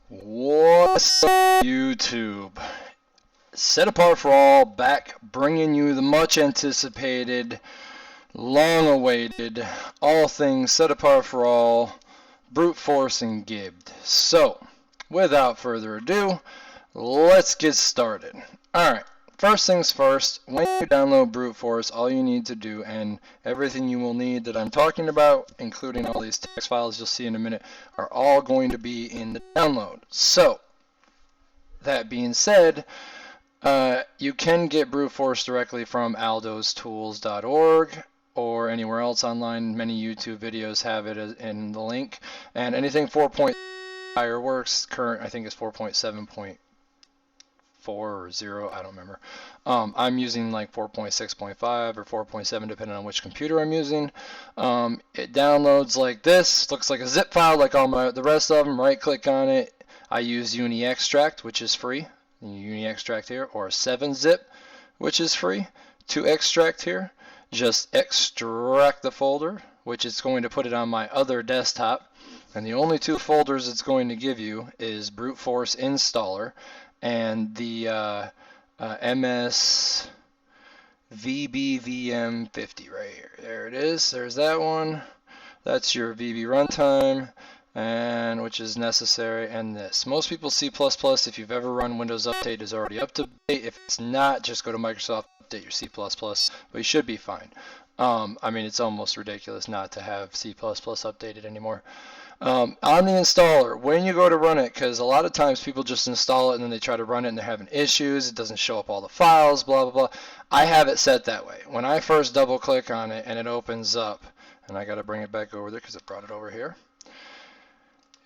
What's up, YouTube? Set Apart for All, back bringing you the much anticipated, long awaited, all things Set Apart for All, Bruteforce and Gibbed. So, without further ado, let's get started. Alright, first things first, when you download Bruteforce, all you need to do, and everything you will need that I'm talking about, including all these text files you'll see in a minute, are all going to be in the download. So, that being said, you can get Bruteforce directly from aldostools.org or anywhere else online. Many YouTube videos have it in the link. And anything 4.0 higher works. Current, I think, is 4.7.4 or 0. I don't remember. I'm using like 4.6.5 or 4.7 depending on which computer I'm using. It downloads like this. Looks like a zip file like all the rest of them. Right click on it. I use UniExtract, which is free. UniExtract here, or 7-zip, which is free. To extract here, just extract the folder, which is going to put it on my other desktop. And the only two folders it's going to give you is Bruteforce installer and the MS VBVM50 right here. There it is. There's that one. That's your VB runtime, and which is necessary, and this. Most people C++, if you've ever run Windows Update, is already up to date. If it's not, just go to Microsoft, update your C++, but you should be fine. I mean, it's almost ridiculous not to have C++ updated anymore. On the installer, when you go to run it, because a lot of times people just install it and then they try to run it and they're having issues, it doesn't show up all the files, blah, blah, blah. I have it set that way. When I first double click on it and it opens up, and I got to bring it back over there because it brought it over here.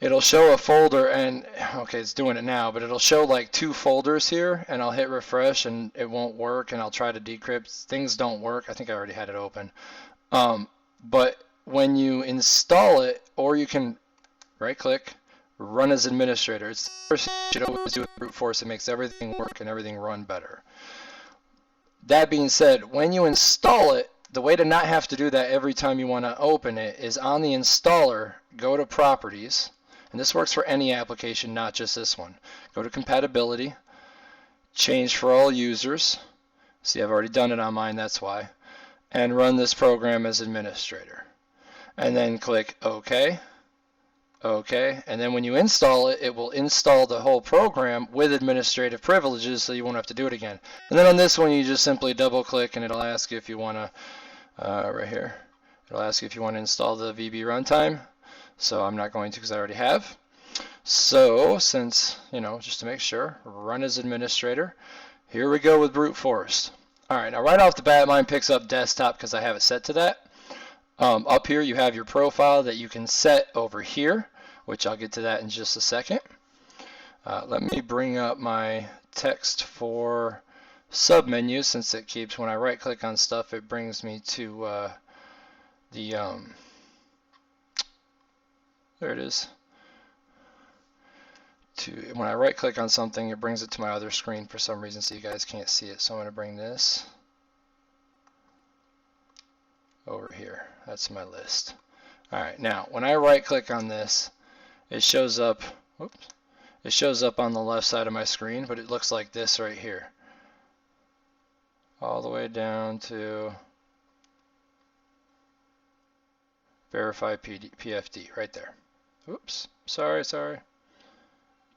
It'll show a folder, and okay, it's doing it now, but it'll show like 2 folders here, and I'll hit refresh and it won't work, and I'll try to decrypt. Things don't work. I think I already had it open. But when you install it, or you can right click, run as administrator. It's the first thing you should always do with Bruteforce. It makes everything work and everything run better. That being said, when you install it, the way to not have to do that every time you want to open it is on the installer, go to properties. And this works for any application, not just this one. Go to compatibility, change for all users. See, I've already done it on mine, that's why. And run this program as administrator. And then click OK. OK. And then when you install it, it will install the whole program with administrative privileges, so you won't have to do it again. And then on this one, you just simply double click and it'll ask you if you want to, right here, it'll ask you if you want to install the VB runtime. So I'm not going to because I already have. So since, just to make sure, run as administrator. Here we go with Bruteforce. Alright, now right off the bat, mine picks up desktop because I have it set to that. Up here you have your profile that you can set over here, which I'll get to that in just a second. Let me bring up my text for submenu, since it keeps, when I right click on stuff, it brings me to there it is. When I right click on something, it brings it to my other screen for some reason, so you guys can't see it. So I'm going to bring this over here. That's my list. Alright, now when I right click on this, it shows up, whoops, it shows up on the left side of my screen, but it looks like this right here. All the way down to verify PFD right there. Oops, sorry.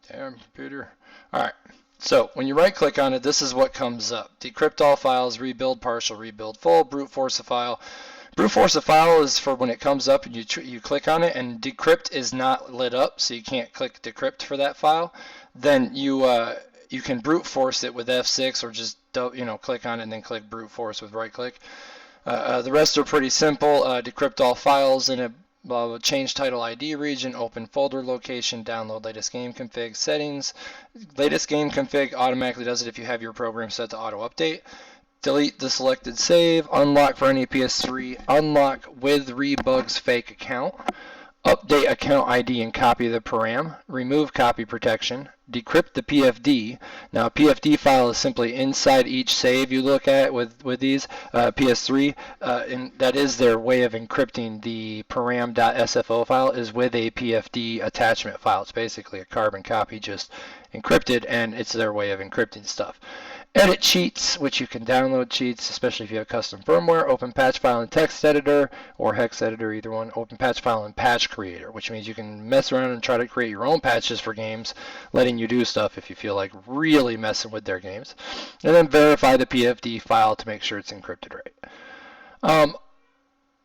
Damn computer. Alright, so when you right click on it, this is what comes up. Decrypt all files, rebuild partial, rebuild full, brute force a file, Bruteforce a file is for when it comes up and you click on it and decrypt is not lit up, so you can't click decrypt for that file. Then you can brute force it with F6 or just click on it and then click brute force with right click. The rest are pretty simple. Decrypt all files in a change title ID region, open folder location, download latest game config settings. Latest game config automatically does it if you have your program set to auto update. Delete the selected save, unlock for any PS3, unlock with rebugs fake account, update account ID and copy the param, remove copy protection, decrypt the PFD. Now a PFD file is simply inside each save you look at with these PS3, and that is their way of encrypting. The param.sfo file is with a PFD attachment file. It's basically a carbon copy just encrypted, and it's their way of encrypting stuff. Edit cheats, which you can download cheats, especially if you have custom firmware. Open patch file in text editor or hex editor, either one. Open patch file in patch creator, which means you can mess around and try to create your own patches for games, letting you do stuff if you feel like really messing with their games. And then verify the PFD file to make sure it's encrypted right.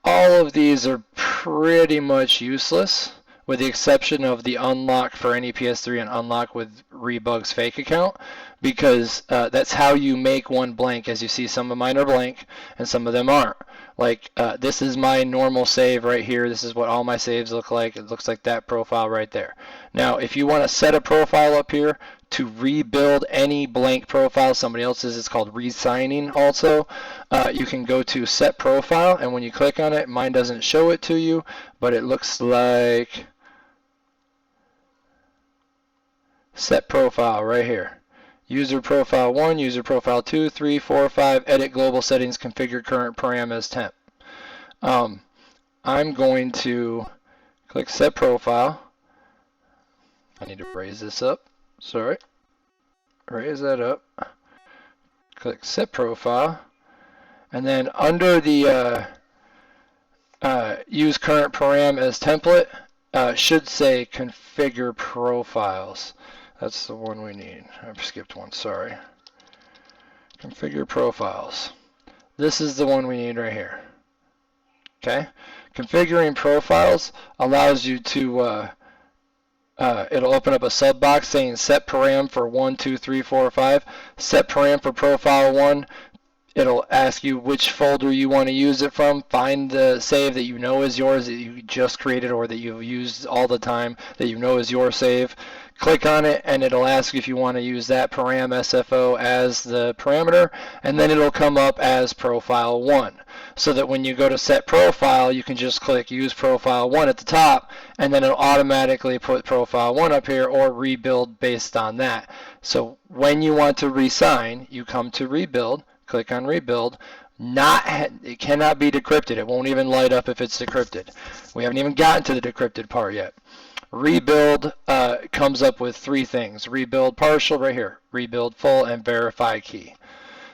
All of these are pretty much useless, with the exception of the unlock for any PS3 and unlock with rebugs fake account, because that's how you make one blank. As you see, some of mine are blank and some of them aren't. Like this is my normal save right here. This is what all my saves look like. It looks like that profile right there. Now if you want to set a profile up here to rebuild any blank profile, somebody else's, it's called Resigning also. You can go to set profile, and when you click on it, mine doesn't show it to you, but it looks like set profile right here. User profile 1, user profile 2, 3, 4, 5, edit global settings, configure current param as temp. I'm going to click set profile. I need to raise this up. Sorry. Raise that up. Click set profile. And then under the use current param as template, should say configure profiles. That's the one we need. I've skipped one, sorry. Configure profiles. This is the one we need right here. Okay? Configuring profiles allows you to, it'll open up a sub box saying set param for 1, 2, 3, 4, 5. Set param for profile 1. It'll ask you which folder you want to use it from. Find the save that you know is yours, that you just created or that you've used all the time, that you know is your save. Click on it and it'll ask if you want to use that param SFO as the parameter, and then it'll come up as profile 1. So that when you go to set profile, you can just click use profile 1 at the top, and then it'll automatically put profile 1 up here or rebuild based on that. So when you want to resign, you come to rebuild, click on rebuild. It cannot be decrypted. It won't even light up if it's decrypted. We haven't even gotten to the decrypted part yet. Rebuild comes up with 3 things. Rebuild partial right here, rebuild full, and verify key.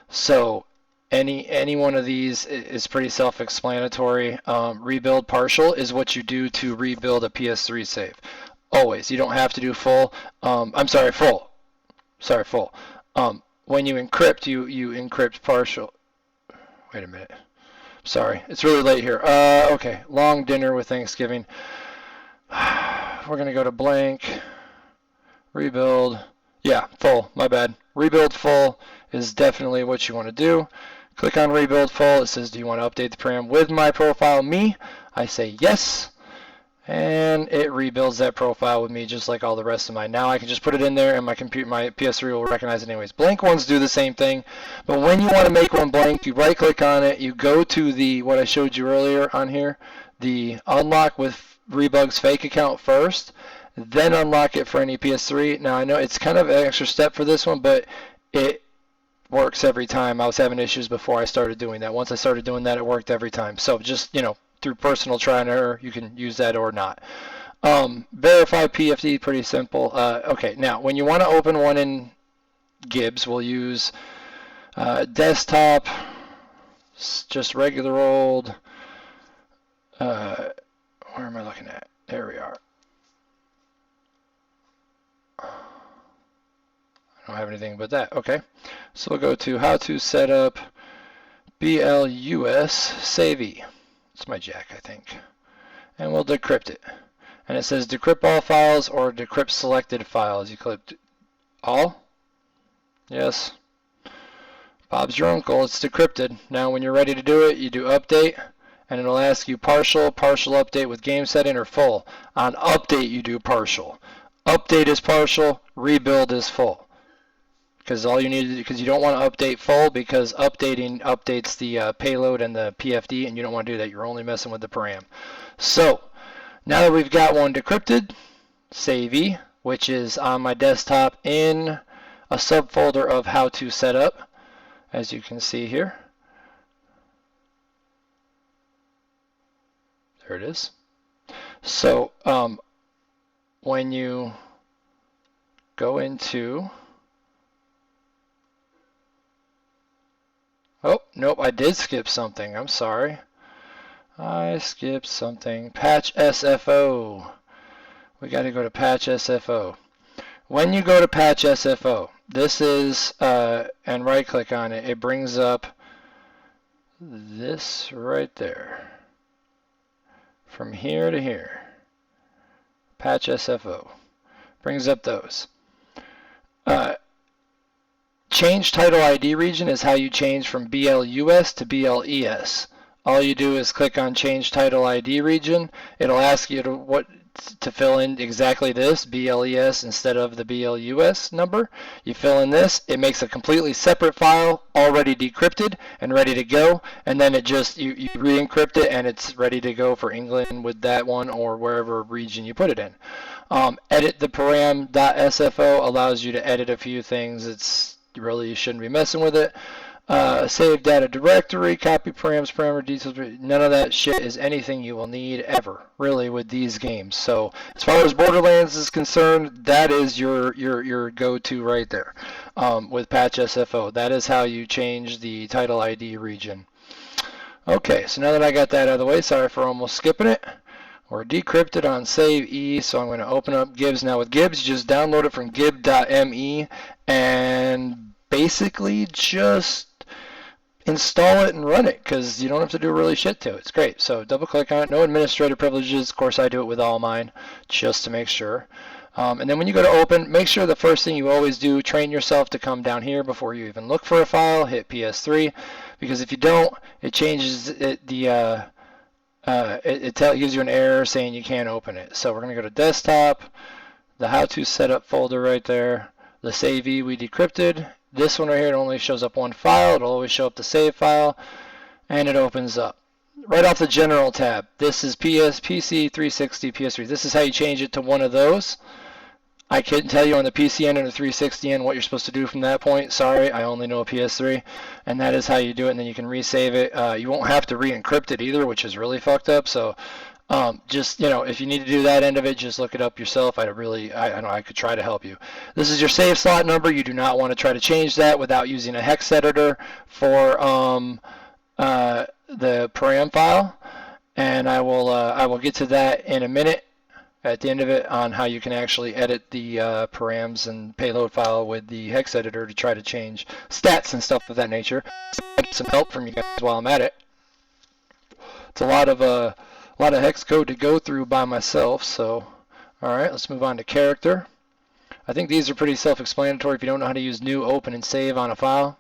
So any one of these is pretty self-explanatory. Rebuild partial is what you do to rebuild a PS3 save. Always. You don't have to do full. Full. Sorry, full. When you encrypt, you encrypt partial. Wait a minute. Sorry, it's really late here. Okay, long dinner with Thanksgiving. We're going to go to blank, rebuild, yeah, full, my bad. Rebuild full is definitely what you want to do. Click on rebuild full. It says, do you want to update the param with my profile, me? I say yes, and it rebuilds that profile with me just like all the rest of mine. Now I can just put it in there and my PS3 will recognize it anyways. Blank ones do the same thing, but when you want to make one blank, you right click on it, you go to what I showed you earlier on here, the unlock with rebugs fake account first, then unlock it for any PS3. Now I know it's kind of an extra step for this one, but it works every time. I was having issues before I started doing that. Once I started doing that, it worked every time. So just, through personal try and error, you can use that or not. Verify PFD, pretty simple. Okay, now when you want to open one in Gibbs, we'll use desktop, just regular old, where am I looking at? There we are. I don't have anything but that. Okay. So we'll go to how to set up BLUS save E. It's my jack, I think. And we'll decrypt it. And it says decrypt all files or decrypt selected files. You click all? Yes. Bob's your uncle. It's decrypted. Now when you're ready to do it, you do update, and it'll ask you partial update with game setting, or full. On update, you do partial. Update is partial, rebuild is full. Because all you need to do, because you don't want to update full, because updating updates the payload and the PFD, and you don't want to do that. You're only messing with the param. So now that we've got one decrypted, save E, which is on my desktop in a subfolder of how to set up, as you can see here. There it is. So when you go into, oh, nope, I did skip something. I'm sorry. I skipped something. Patch SFO. We got to go to patch SFO. When you go to patch SFO, this is, and right click on it, it brings up this right there. From here to here. Patch SFO. Brings up those. Change title ID region is how you change from BLUS to BLES. All you do is click on change title ID region. It'll ask you to fill in exactly this, BLES instead of the BLUS number. You fill in this, it makes a completely separate file, already decrypted and ready to go, and then it just, you re-encrypt it and it's ready to go for England with that one or wherever region you put it in. Edit the param.sfo allows you to edit a few things. It's really, you shouldn't be messing with it. Save data directory, copy params, parameter details. None of that shit is anything you will need ever, really, with these games. So as far as Borderlands is concerned, that is your go-to right there with patch SFO. That is how you change the title ID region. Okay, so now that I got that out of the way, sorry for almost skipping it. We're decrypted on save E, so I'm going to open up Gibbs. Now with Gibbs, you just download it from gibbed.me and basically just install it and run it, because you don't have to do really shit to it. It's great. So double click on it. No administrative privileges. Of course, I do it with all mine just to make sure. And then when you go to open, make sure the first thing you always do, train yourself to come down here before you even look for a file. Hit PS3, because if you don't, it changes it. It gives you an error saying you can't open it. So we're going to go to desktop, the how to setup folder right there, the save E we decrypted. This one right here, it only shows up one file. It'll always show up the save file, and it opens up. Right off the General tab, this is PC 360, PS3. This is how you change it to one of those. I couldn't tell you on the PC end and the 360 end what you're supposed to do from that point. Sorry, I only know a PS3. And that is how you do it, and then you can resave it. You won't have to re-encrypt it either, which is really fucked up. So just, if you need to do that end of it, just look it up yourself. I could try to help you. This is your save slot number. You do not want to try to change that without using a hex editor for the param file. And I will get to that in a minute at the end of it on how you can actually edit the params and payload file with the hex editor to try to change stats and stuff of that nature. So I get some help from you guys while I'm at it. It's a lot of hex code to go through by myself. So, all right, let's move on to character. I think these are pretty self-explanatory. If you don't know how to use new, open, and save on a file,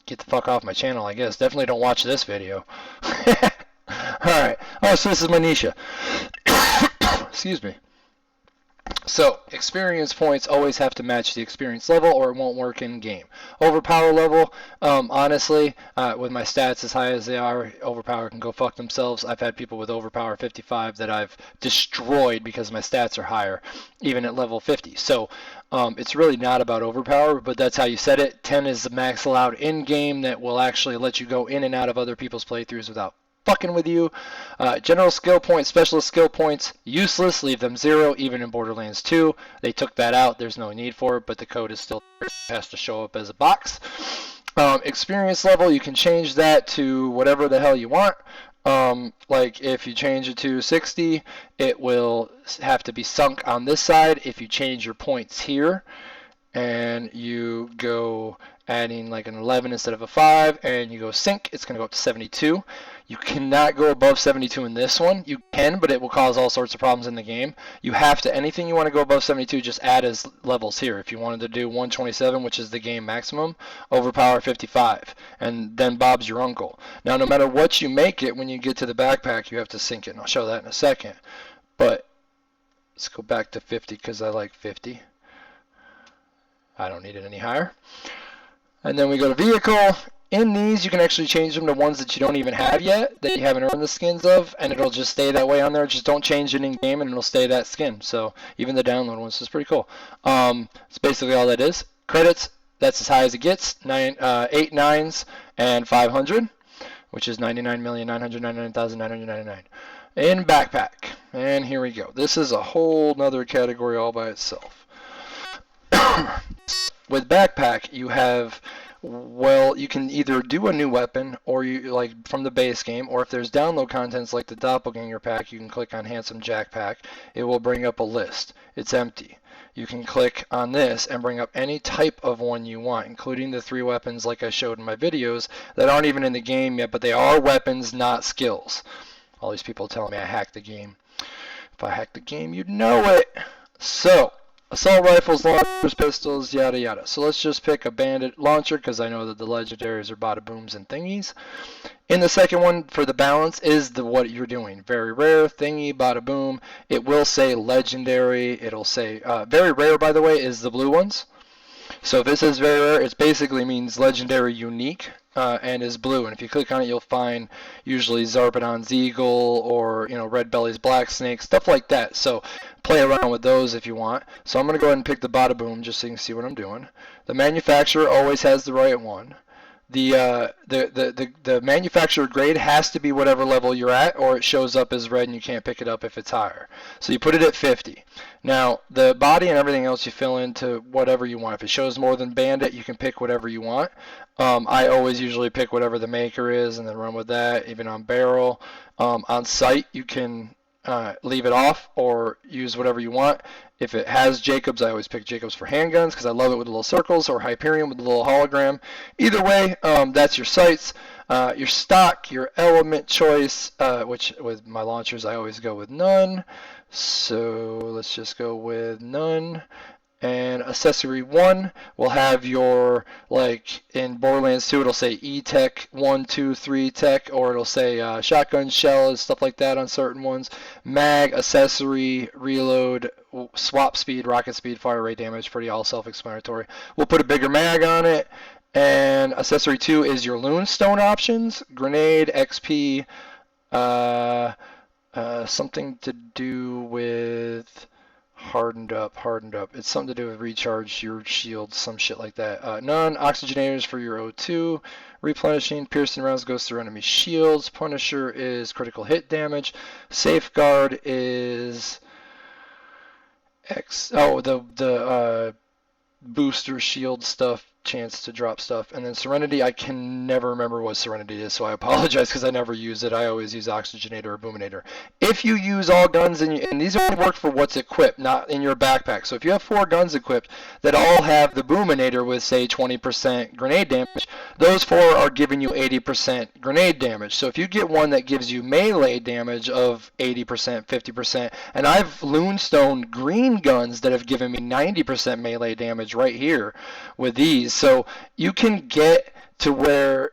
get the fuck off my channel, I guess. Definitely don't watch this video. Alright. Oh, so this is my nisha. Excuse me. So, experience points always have to match the experience level or it won't work in game. Overpower level, honestly, with my stats as high as they are, overpower can go fuck themselves. I've had people with overpower 55 that I've destroyed because my stats are higher, even at level 50. So, it's really not about overpower, but that's how you set it. 10 is the max allowed in-game that will actually let you go in and out of other people's playthroughs without fucking with you. General skill points, specialist skill points, useless, leave them 0, even in Borderlands 2. They took that out, there's no need for it, but the code is still there. It has to show up as a box. Experience level, you can change that to whatever the hell you want. Like if you change it to 60, it will have to be sunk on this side. If you change your points here, and you go adding like an 11 instead of a 5, and you go sync, it's going to go up to 72. You cannot go above 72 in this one. You can, but it will cause all sorts of problems in the game. You have to, anything you want to go above 72, just add as levels here. If you wanted to do 127, which is the game maximum, overpower 55, and then Bob's your uncle. Now, no matter what you make it, when you get to the backpack, you have to sync it, and I'll show that in a second. But let's go back to 50 because I like 50. I don't need it any higher. And then we go to vehicle. In these, you can actually change them to ones that you don't even have yet, that you haven't earned the skins of, and it'll just stay that way on there. Just don't change it in game, and it'll stay that skin. So even the download ones is pretty cool. It's basically all that is. Credits, that's as high as it gets. 8 9s and 500, which is 99,999,999. In backpack, and here we go. This is a whole nother category all by itself. With backpack, you have, well, you can either do a new weapon, or you like from the base game, or if there's download contents like the doppleganger pack, you can click on Handsome Jack Pack. It will bring up a list. It's empty. You can click on this and bring up any type of one you want, including the 3 weapons like I showed in my videos that aren't even in the game yet, but they are weapons, not skills. All these people telling me I hacked the game. If I hacked the game, you'd know it. So, assault rifles, launchers, pistols, yada yada. So let's just pick a bandit launcher because I know that the legendaries are bada booms and thingies. In the second one, for the balance, is what you're doing. Very rare, thingy, bada boom. It will say legendary. It'll say, very rare, by the way, is the blue ones. So if it says very rare, it basically means legendary unique. And is blue, and if you click on it, you'll find usually Zarpedon's Eagle or Red Belly's Black Snake, stuff like that. So play around with those if you want. So I'm going to go ahead and pick the Bada Boom just so you can see what I'm doing. The manufacturer always has the right one. The manufacturer grade has to be whatever level you're at, or it shows up as red and you can't pick it up if it's higher. So you put it at 50. Now, the body and everything else you fill into whatever you want. If it shows more than bandit, you can pick whatever you want. I always usually pick whatever the maker is and then run with that, even on barrel. On site, you can leave it off or use whatever you want. If it has Jacobs, I always pick Jacobs for handguns because I love it with the little circles, or Hyperion with the little hologram. Either way, that's your sights. Your stock, your element choice, which with my launchers I always go with none. So let's just go with none. And accessory 1 will have your, like in Borderlands 2, it'll say E-Tech 1, 2, 3 Tech, or it'll say shotgun shell and stuff like that on certain ones. Mag, accessory, reload, swap speed, rocket speed, fire rate, damage, pretty all self-explanatory. We'll put a bigger mag on it. And accessory 2 is your Lunestone options, grenade, XP, something to do with hardened up. It's something to do with recharge your shield, some shit like that. None. Oxygenators for your O2. Replenishing. Piercing rounds goes through enemy shields. Punisher is critical hit damage. Safeguard is the booster shield stuff, chance to drop stuff. And then Serenity, I can never remember what Serenity is, so I apologize because I never use it. I always use Oxygenator or Boominator. If you use all guns, and these only work for what's equipped, not in your backpack. So if you have 4 guns equipped that all have the Boominator with, say, 20% grenade damage, those 4 are giving you 80% grenade damage. So if you get one that gives you melee damage of 80%, 50%, and I've Lunestone green guns that have given me 90% melee damage right here with these. So you can get to where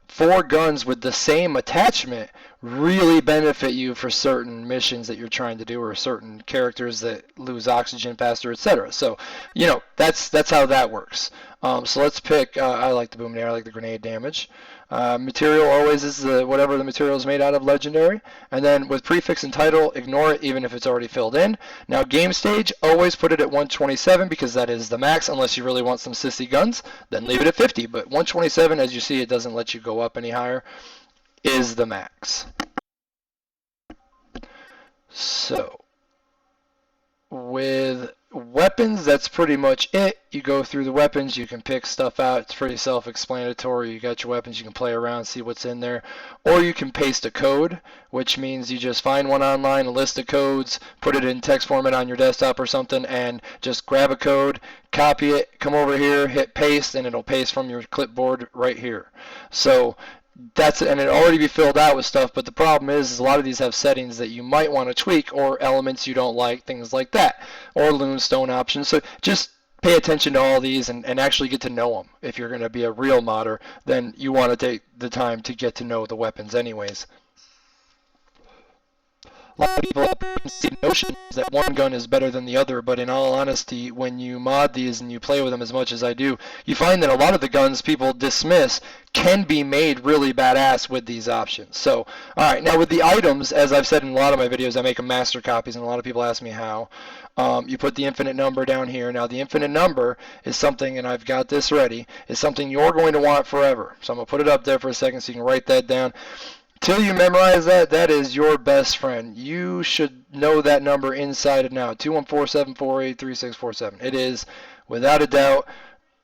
4 guns with the same attachment really benefit you for certain missions that you're trying to do, or certain characters that lose oxygen faster, etc. So, that's how that works. So let's pick, I like the Boominator, I like the grenade damage. Material always is whatever the material is made out of, legendary. And then with prefix and title, ignore it even if it's already filled in. Now game stage, always put it at 127 because that is the max, unless you really want some sissy guns, then leave it at 50. But 127, as you see, it doesn't let you go up any higher, is the max. So with weapons, that's pretty much it. You go through the weapons, you can pick stuff out. It's pretty self-explanatory. You got your weapons, you can play around, see what's in there. Or you can paste a code, which means you just find one online, a list of codes, put it in text format on your desktop or something, and just grab a code, copy it, come over here, hit paste, and it'll paste from your clipboard right here. So that's it, and it already be filled out with stuff, but the problem is a lot of these have settings that you might want to tweak, or elements you don't like, things like that, or Lunestone options. So just pay attention to all these and actually get to know them. If you're going to be a real modder, then you want to take the time to get to know the weapons anyways. A lot of people have preconceived notions that one gun is better than the other, but in all honesty, when you mod these and you play with them as much as I do, you find that a lot of the guns people dismiss can be made really badass with these options. So, alright, now with the items, as I've said in a lot of my videos, I make them master copies, and a lot of people ask me how. You put the infinite number down here. Now the infinite number is something, and I've got this ready, is something you're going to want forever. So I'm going to put it up there for a second so you can write that down. Till you memorize that, that is your best friend. You should know that number inside and out. 214-748-3647. It is, without a doubt,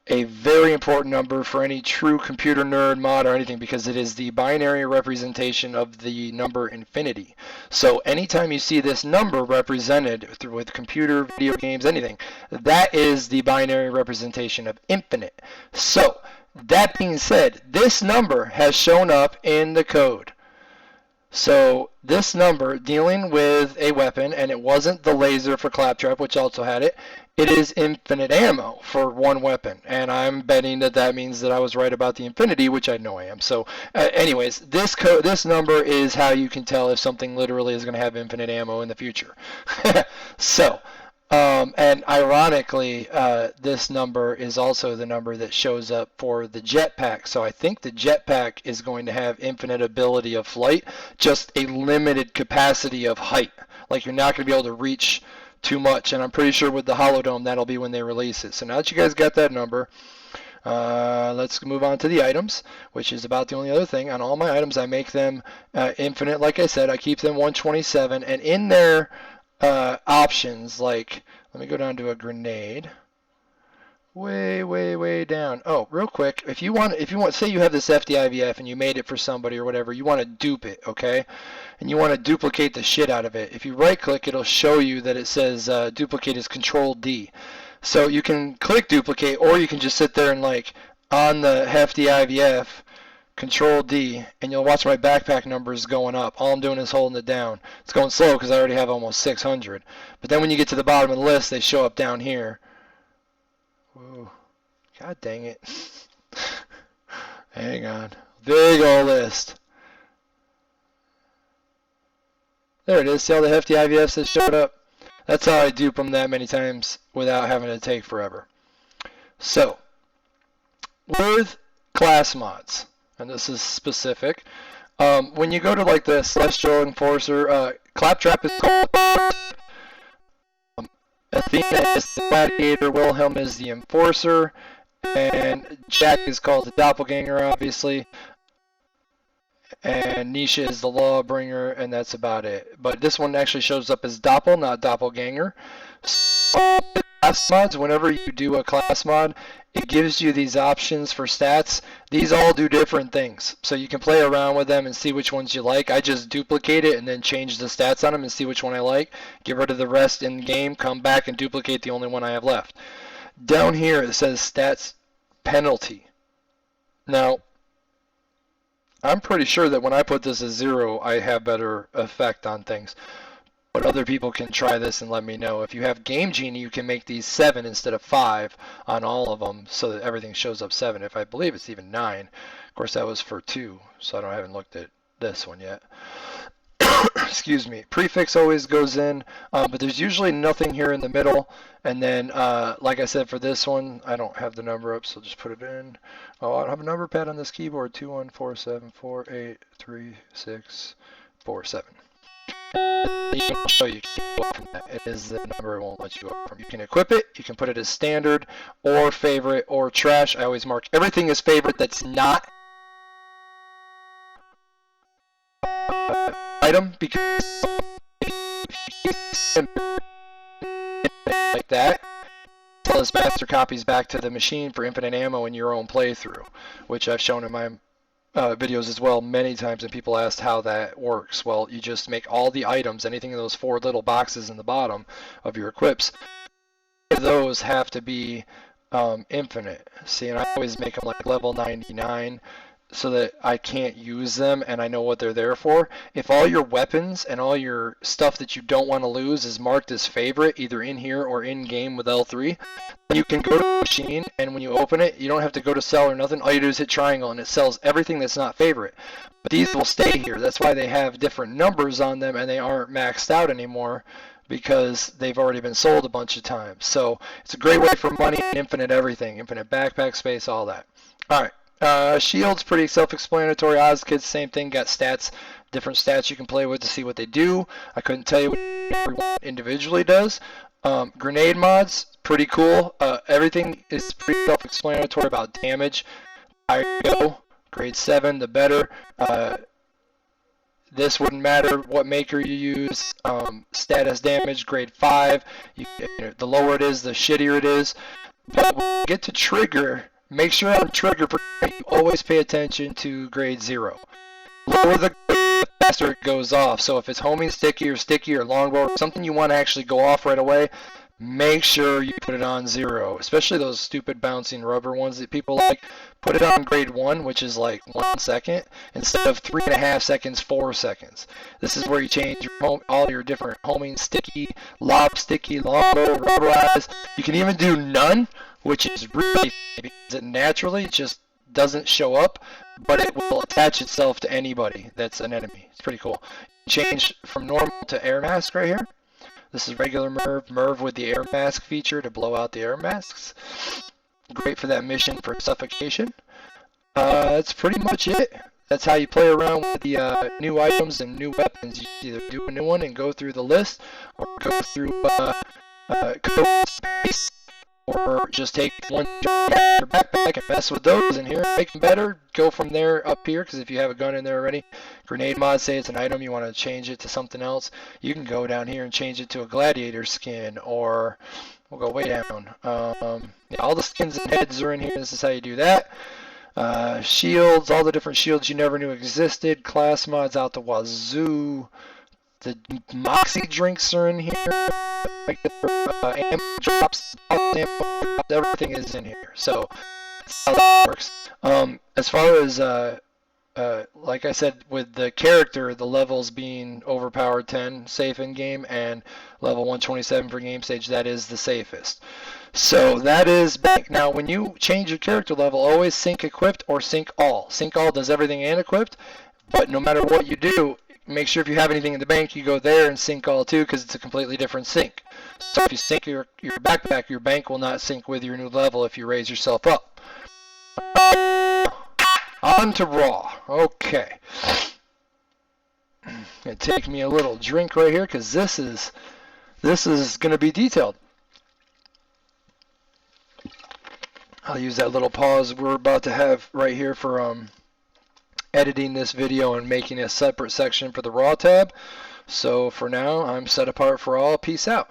a very important number for any true computer nerd, mod, or anything, because it is the binary representation of the number infinity. So anytime you see this number represented with computer, video games, anything, that is the binary representation of infinite. So, that being said, this number has shown up in the code. So this number, dealing with a weapon, and it wasn't the laser for claptrap, which also had it, it is infinite ammo for one weapon. And I'm betting that that means that I was right about the infinity, which I know I am. So anyways, this number is how you can tell if something literally is going to have infinite ammo in the future. So, and ironically, this number is also the number that shows up for the jetpack. So I think the jetpack is going to have infinite ability of flight, just a limited capacity of height. Like you're not going to be able to reach too much. And I'm pretty sure with the holodome, that'll be when they release it. So now that you guys got that number, let's move on to the items, which is about the only other thing. On all my items, I make them infinite. Like I said, I keep them 127. And in their options, like, let me go down to a grenade, way down. Oh, real quick, if you want, say you have this FDIVF and you made it for somebody or whatever, you want to dupe it, okay, and you want to duplicate the shit out of it. If you right click, it'll show you that it says duplicate is Control D. So you can click duplicate, or you can just sit there and, like, on the FDIVF, Control D, and you'll watch my backpack numbers going up. All I'm doing is holding it down. It's going slow because I already have almost 600. But then when you get to the bottom of the list, they show up down here. Whoa. God dang it. Hang on. Big old list. There it is. See all the hefty IVFs that showed up? That's how I dupe them that many times without having to take forever. So, with class mods, and this is specific, when you go to like the Celestial Enforcer, Claptrap is called Athena is the Gladiator, Wilhelm is the Enforcer, and Jack is called the Doppleganger, obviously, and Nisha is the Lawbringer, and that's about it. But this one actually shows up as Doppel, not Doppelganger. So, class mods, whenever you do a class mod, it gives you these options for stats. These all do different things, so you can play around with them and see which ones you like. I just duplicate it and then change the stats on them and see which one I like. Get rid of the rest in the game, come back and duplicate the only one I have left. Down here it says stats penalty. Now, I'm pretty sure that when I put this as 0, I have better effect on things. But other people can try this and let me know. If you have Game Genie, you can make these 7 instead of 5 on all of them, so that everything shows up 7. If I believe it's even 9. Of course, that was for 2, so I haven't looked at this one yet. Excuse me. Prefix always goes in, but there's usually nothing here in the middle. And then, like I said, for this one, I don't have the number up, so just put it in. Oh, I don't have a number pad on this keyboard. 21474836647. I'll show you. It is the number it won't let you up from. You can equip it, you can put it as standard, or favorite, or trash. I always mark everything as favorite that's not item, because like that, as well as master copies back to the machine for infinite ammo in your own playthrough, which I've shown in my videos as well many times, and people asked how that works. Well, you just make all the items, anything in those 4 little boxes in the bottom of your equips, those have to be infinite. See, and I always make them like level 99 so that I can't use them and I know what they're there for. If all your weapons and all your stuff that you don't want to lose is marked as favorite, either in here or in game with L3, you can go to the machine, and when you open it, you don't have to go to sell or nothing. All you do is hit triangle and it sells everything that's not favorite. But these will stay here. That's why they have different numbers on them and they aren't maxed out anymore, because they've already been sold a bunch of times. So it's a great way for money and infinite everything, infinite backpack space, all that. All right. Shields, pretty self-explanatory. OzKids, same thing. Got stats, different stats you can play with to see what they do. I couldn't tell you what everyone individually does. Grenade mods, pretty cool. Everything is pretty self-explanatory about damage. There you go. Grade 7, the better. This wouldn't matter what maker you use. Status damage, grade 5. The lower it is, the shittier it is. But when you get to trigger, make sure on trigger you always pay attention to grade 0. Lower the grade, the faster it goes off. So if it's homing sticky or longbow, or something you want to actually go off right away, make sure you put it on 0. Especially those stupid bouncing rubber ones that people like. Put it on grade 1, which is like 1 second, instead of 3.5 seconds, 4 seconds. This is where you change all your different homing sticky, lob sticky, longbow, rubberized. You can even do none, which is really, because it naturally just doesn't show up, but it will attach itself to anybody that's an enemy. It's pretty cool. Change from normal to air mask right here. This is regular Merv with the air mask feature to blow out the air masks. Great for that mission for suffocation. That's pretty much it. That's how you play around with the new items and new weapons. You either do a new one and go through the list, or go through code space, or just take one out of your backpack and mess with those in here, make them better, go from there up here, because if you have a gun in there already, grenade mod, say it's an item, you want to change it to something else, you can go down here and change it to a gladiator skin, or we'll go way down. Yeah, all the skins and heads are in here, this is how you do that. Shields, all the different shields you never knew existed, class mods out the wazoo. The Moxie drinks are in here, ammo drops, everything is in here. So that's how that works. As far as like I said, with the character, the levels being overpowered 10 safe in game and level 127 for game stage, that is the safest. So that is bank. Now when you change your character level, always sync equipped or sync all. Sync all does everything and equipped, but no matter what you do, make sure if you have anything in the bank, you go there and sync all too, because it's a completely different sync. So if you sync your backpack, your bank will not sync with your new level if you raise yourself up. On to raw. Okay. Gonna take me a little drink right here, because this is gonna be detailed. I'll use that little pause we're about to have right here for editing this video and making a separate section for the raw tab. So for now, I'm set apart for all. Peace out.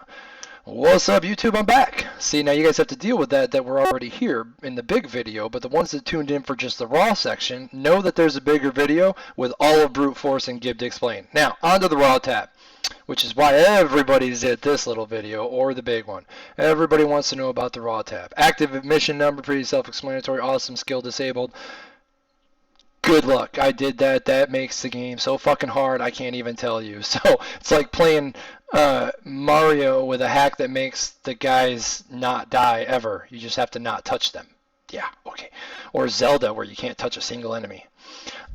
What's up, YouTube? I'm back. See, now you guys have to deal with that we're already here in the big video, but the ones that tuned in for just the raw section know that there's a bigger video with all of Bruteforce and Gibbed explained. Now, onto the raw tab, which is why everybody's at this little video, or the big one. Everybody wants to know about the raw tab. Active mission number, pretty self-explanatory. Awesome skill disabled. Good luck. I did that. That makes the game so fucking hard, I can't even tell you. So it's like playing Mario with a hack that makes the guys not die ever. You just have to not touch them. Yeah, okay. Or Zelda, where you can't touch a single enemy.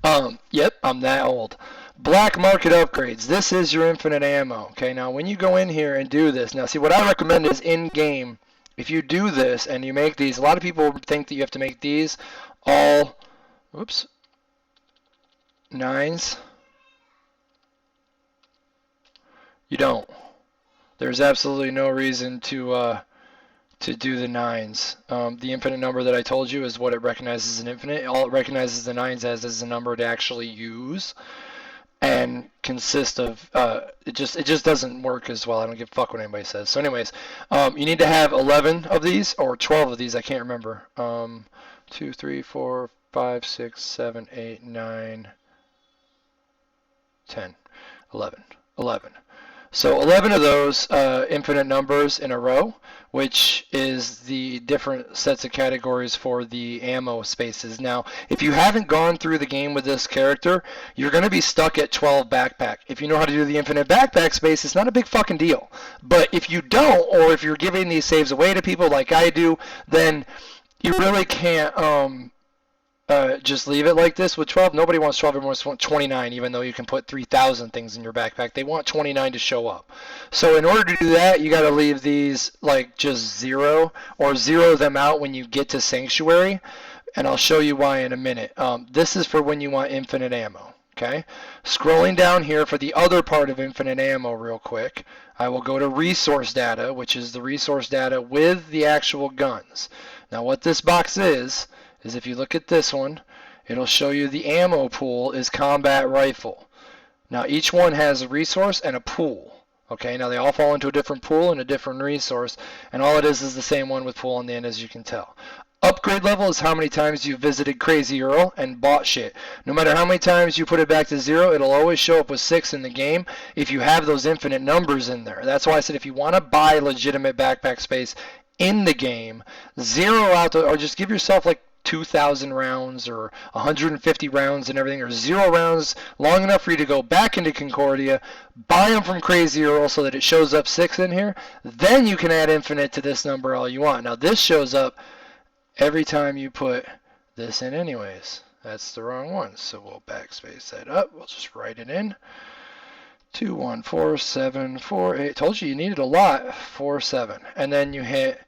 Yep, I'm that old. Black market upgrades. This is your infinite ammo. Okay, now when you go in here and do this, now see, what I recommend is in-game, if you do this and you make these, a lot of people think that you have to make these all, oops, 9s. You don't. There's absolutely no reason to do the 9s. The infinite number that I told you is what it recognizes as an infinite. All it recognizes the 9s as is the number to actually use. and consist of it just doesn't work as well. I don't give a fuck what anybody says. So anyways, you need to have 11 of these or 12 of these. I can't remember. 2, 3, 4, 5, 6, 7, 8, 9, 10, 11. 11. So 11 of those infinite numbers in a row, which is the different sets of categories for the ammo spaces. Now, if you haven't gone through the game with this character, you're going to be stuck at 12 backpack. If you know how to do the infinite backpack space, it's not a big fucking deal. But if you don't, or if you're giving these saves away to people like I do, then you really can't just leave it like this with 12. Nobody wants 12. Everyone wants 29, even though you can put 3,000 things in your backpack. They want 29 to show up. So in order to do that, you got to leave these like just 0 or 0 them out when you get to Sanctuary. And I'll show you why in a minute. This is for when you want infinite ammo. Okay. Scrolling down here for the other part of infinite ammo real quick, I will go to resource data, which is the resource data with the actual guns. Now what this box is if you look at this one, it'll show you the ammo pool is combat rifle. Now each one has a resource and a pool. Okay, now they all fall into a different pool and a different resource, and all it is the same one with pool on the end, as you can tell. Upgrade level is how many times you visited Crazy Earl and bought shit. No matter how many times you put it back to 0, it'll always show up with 6 in the game if you have those infinite numbers in there. That's why I said if you want to buy legitimate backpack space in the game, 0 out or just give yourself like 2,000 rounds or 150 rounds and everything, or 0 rounds long enough for you to go back into Concordia, buy them from Crazy Earl so that it shows up 6 in here. Then you can add infinite to this number all you want. Now this shows up every time you put this in anyways. That's the wrong one, so we'll backspace that up. We'll just write it in. 214748. Told you needed a lot. 47. And then you hit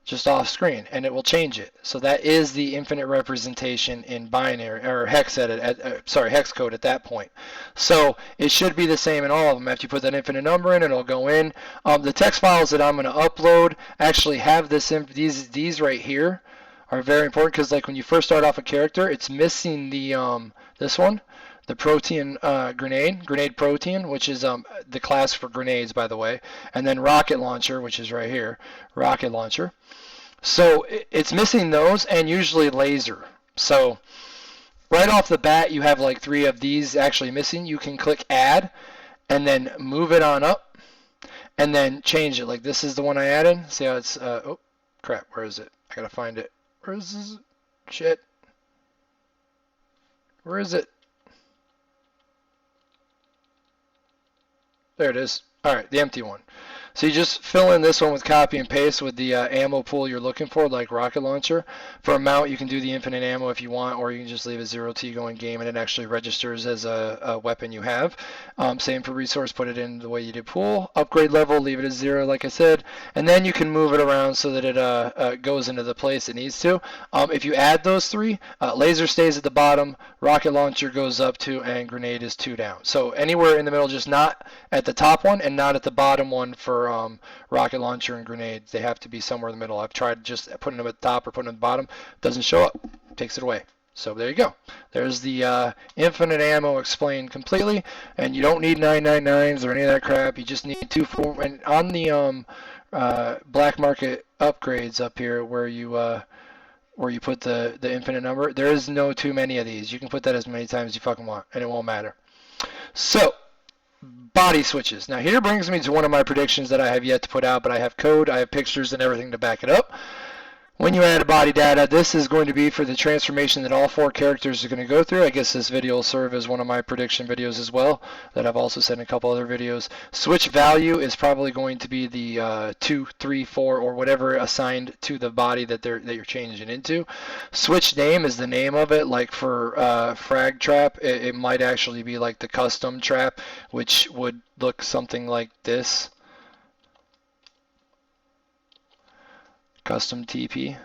just off screen and it will change it. So that is the infinite representation in binary or hex hex code at that point. So it should be the same in all of them. After you put that infinite number in, it'll go in. The text files that I'm going to upload actually have these right here are very important, because like when you first start off a character, it's missing the this one, the protein grenade protein, which is the class for grenades, by the way, and then rocket launcher, which is right here, rocket launcher. So it's missing those, and usually laser. So right off the bat, you have like 3 of these actually missing. You can click add and then move it on up and then change it. Like this is the one I added. See how it's, oh crap, where is it? I gotta find it. Where is this? Shit. Where is it? There it is. Alright, the empty one. So you just fill in this one with copy and paste with the ammo pool you're looking for, like rocket launcher. For a mount, you can do the infinite ammo if you want, or you can just leave it 0 till you go in game and it actually registers as a weapon you have. Same for resource, put it in the way you did pool. Upgrade level, leave it as 0 like I said, and then you can move it around so that it goes into the place it needs to. If you add those 3, laser stays at the bottom, rocket launcher goes up 2, and grenade is 2 down. So anywhere in the middle, just not at the top one and not at the bottom one for rocket launcher and grenades. They have to be somewhere in the middle. I've tried just putting them at the top or putting them at the bottom. Doesn't show up. Takes it away. So there you go. There's the infinite ammo explained completely, and you don't need 999s or any of that crap. You just need 2, 4, and on the black market upgrades up here where you put the infinite number, there is no too many of these. You can put that as many times as you fucking want, and it won't matter. So body switches. Now here brings me to one of my predictions that I have yet to put out, but I have code, I have pictures and everything to back it up. When you add a body data, this is going to be for the transformation that all 4 characters are going to go through. I guess this video will serve as one of my prediction videos as well, that I've also said in a couple other videos. Switch value is probably going to be the 2, 3, 4, or whatever assigned to the body that you're changing into. Switch name is the name of it. Like for fragtrap, it might actually be like the custom trap, which would look something like this. Custom TP,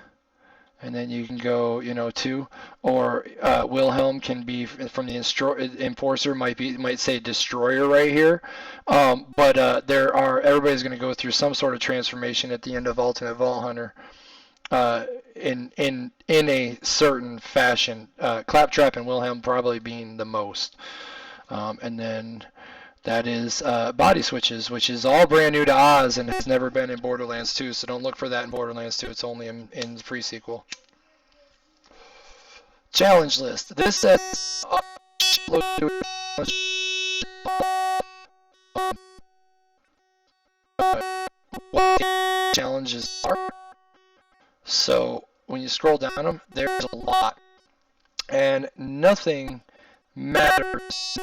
and then you can go, 2, or Wilhelm can be from the enforcer, might say destroyer right here, but everybody's going to go through some sort of transformation at the end of Ultimate Vault Hunter in a certain fashion. Claptrap and Wilhelm probably being the most. And then that is body switches, which is all brand new to Oz and has never been in Borderlands 2, so don't look for that in Borderlands 2. It's only in the prequel. Challenge list. This says what challenges are. So when you scroll down them, there's a lot, and nothing matters.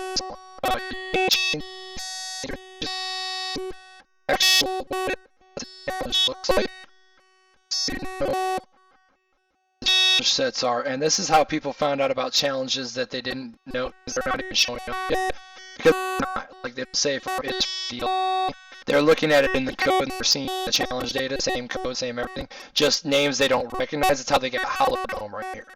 Actual what the challenge looks like. So you know sets are, and this is how people found out about challenges that they didn't know because they're not even showing up yet. Because they're not, like they say for it's deal. They're looking at it in the code and they're seeing the challenge data, same code, same everything, just names they don't recognize. It's how they get Holler Dome right here.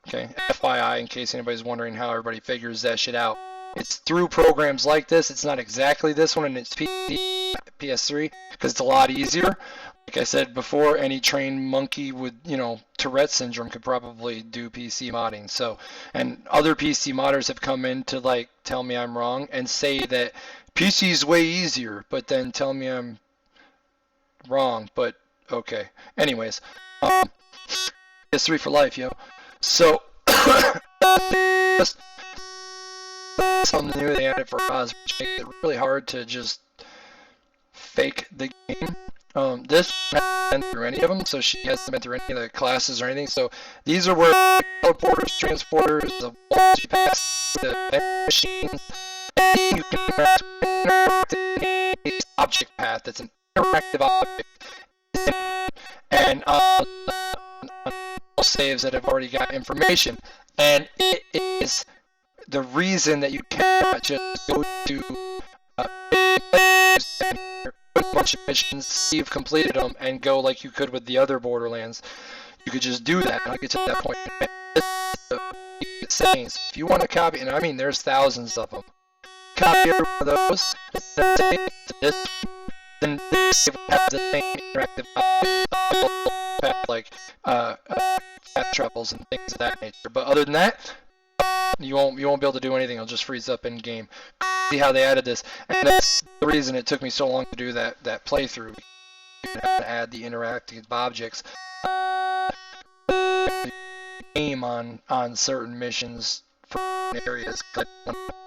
Okay, FYI, in case anybody's wondering how everybody figures that shit out. It's through programs like this. It's not exactly this one, and it's PC, PS3, because it's a lot easier. Like I said before, any trained monkey with, Tourette syndrome could probably do PC modding. So, and other PC modders have come in to like tell me I'm wrong and say that PC is way easier, but then tell me I'm wrong. But okay. Anyways, PS3 for life, yo. So, something new they added for Oz, which makes it really hard to just fake the game. This hasn't been through any of them, so she hasn't been through any of the classes or anything. So these are where teleporters, transporters, the walls you pass, the machines, you can interact with an object path. That's an interactive object, and saves that have already got information, and it is the reason that you cannot just go to a bunch of missions, see you've completed them, and go like you could with the other Borderlands. You could just do that. I'll get to that point. Settings. If you want to copy, and I mean there's thousands of them, copy every one of those, then this have the same interactive like troubles and things of that nature. But other than that, you won't be able to do anything. It'll just freeze up in game. See how they added this, and that's the reason it took me so long to do that playthrough. You have to add the interactive objects game on certain missions for areas,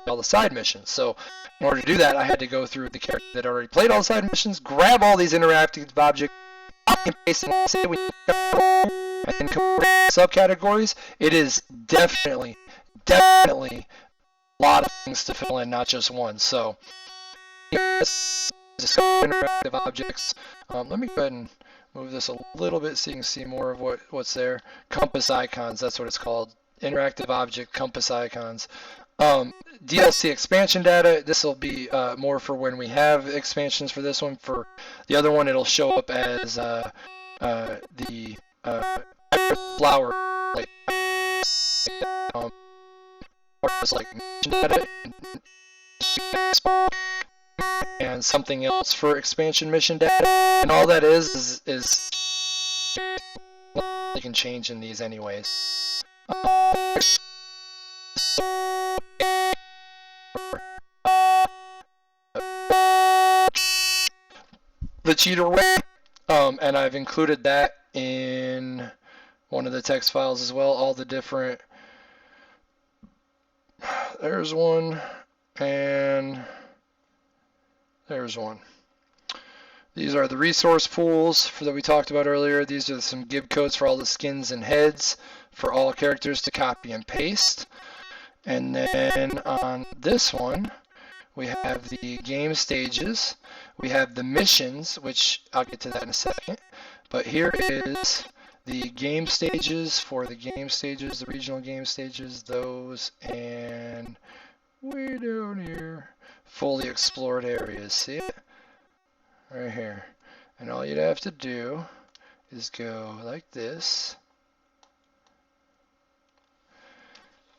all the side missions. So in order to do that, I had to go through the character that already played all the side missions, grab all these interactive objects, and paste them, say we and then subcategories. It is definitely a lot of things to fill in, not just one. So yes, interactive objects. Let me go ahead and move this a little bit so you can see more of what's there. Compass icons, that's what it's called. Interactive object compass icons. DLC expansion data. This will be more for when we have expansions for this one. For the other one, it'll show up as the flower, like data and something else for expansion mission data, and all that is you can change in these anyways. The cheater way, and I've included that in one of the text files as well. All the different, there's one, and there's one. These are the resource pools that we talked about earlier. These are some gib codes for all the skins and heads for all characters to copy and paste. And then on this one, we have the game stages. We have the missions, which I'll get to that in a second. But here is the game stages for the game stages, the regional game stages, those, and way down here, fully explored areas. See it? Right here. And all you'd have to do is go like this.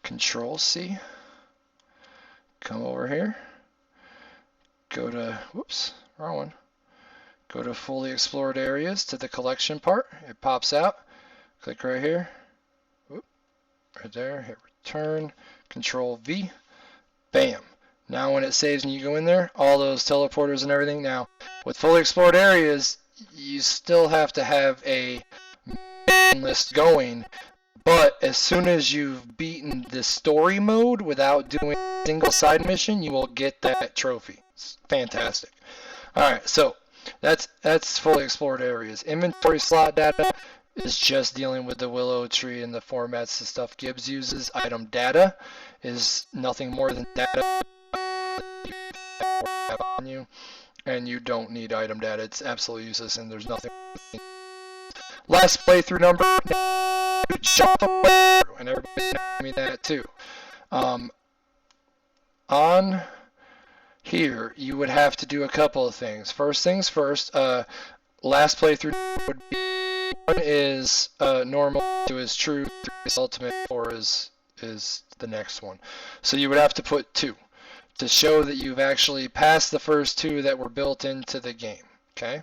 Control C. Come over here. Go to, whoops, wrong one. Go to fully explored areas to the collection part. It pops out. Click right here. Whoop, right there. Hit return. Control V. Bam. Now when it saves and you go in there, all those teleporters and everything. Now, with fully explored areas, you still have to have a mission list going, but as soon as you've beaten the story mode without doing a single side mission, you will get that trophy. It's fantastic. Alright, so that's fully explored areas. Inventory slot data is just dealing with the willow tree and the formats and stuff Gibbs uses. Item data is nothing more than data on you, and you don't need item data. It's absolutely useless, and there's nothing. Last playthrough number, jump away, and everybody's asking me that too. On here, you would have to do a couple of things. First things first, last playthrough would be, one is normal, 2 is true, 3 is ultimate, 4 is the next one. So you would have to put 2 to show that you've actually passed the first 2 that were built into the game. Okay.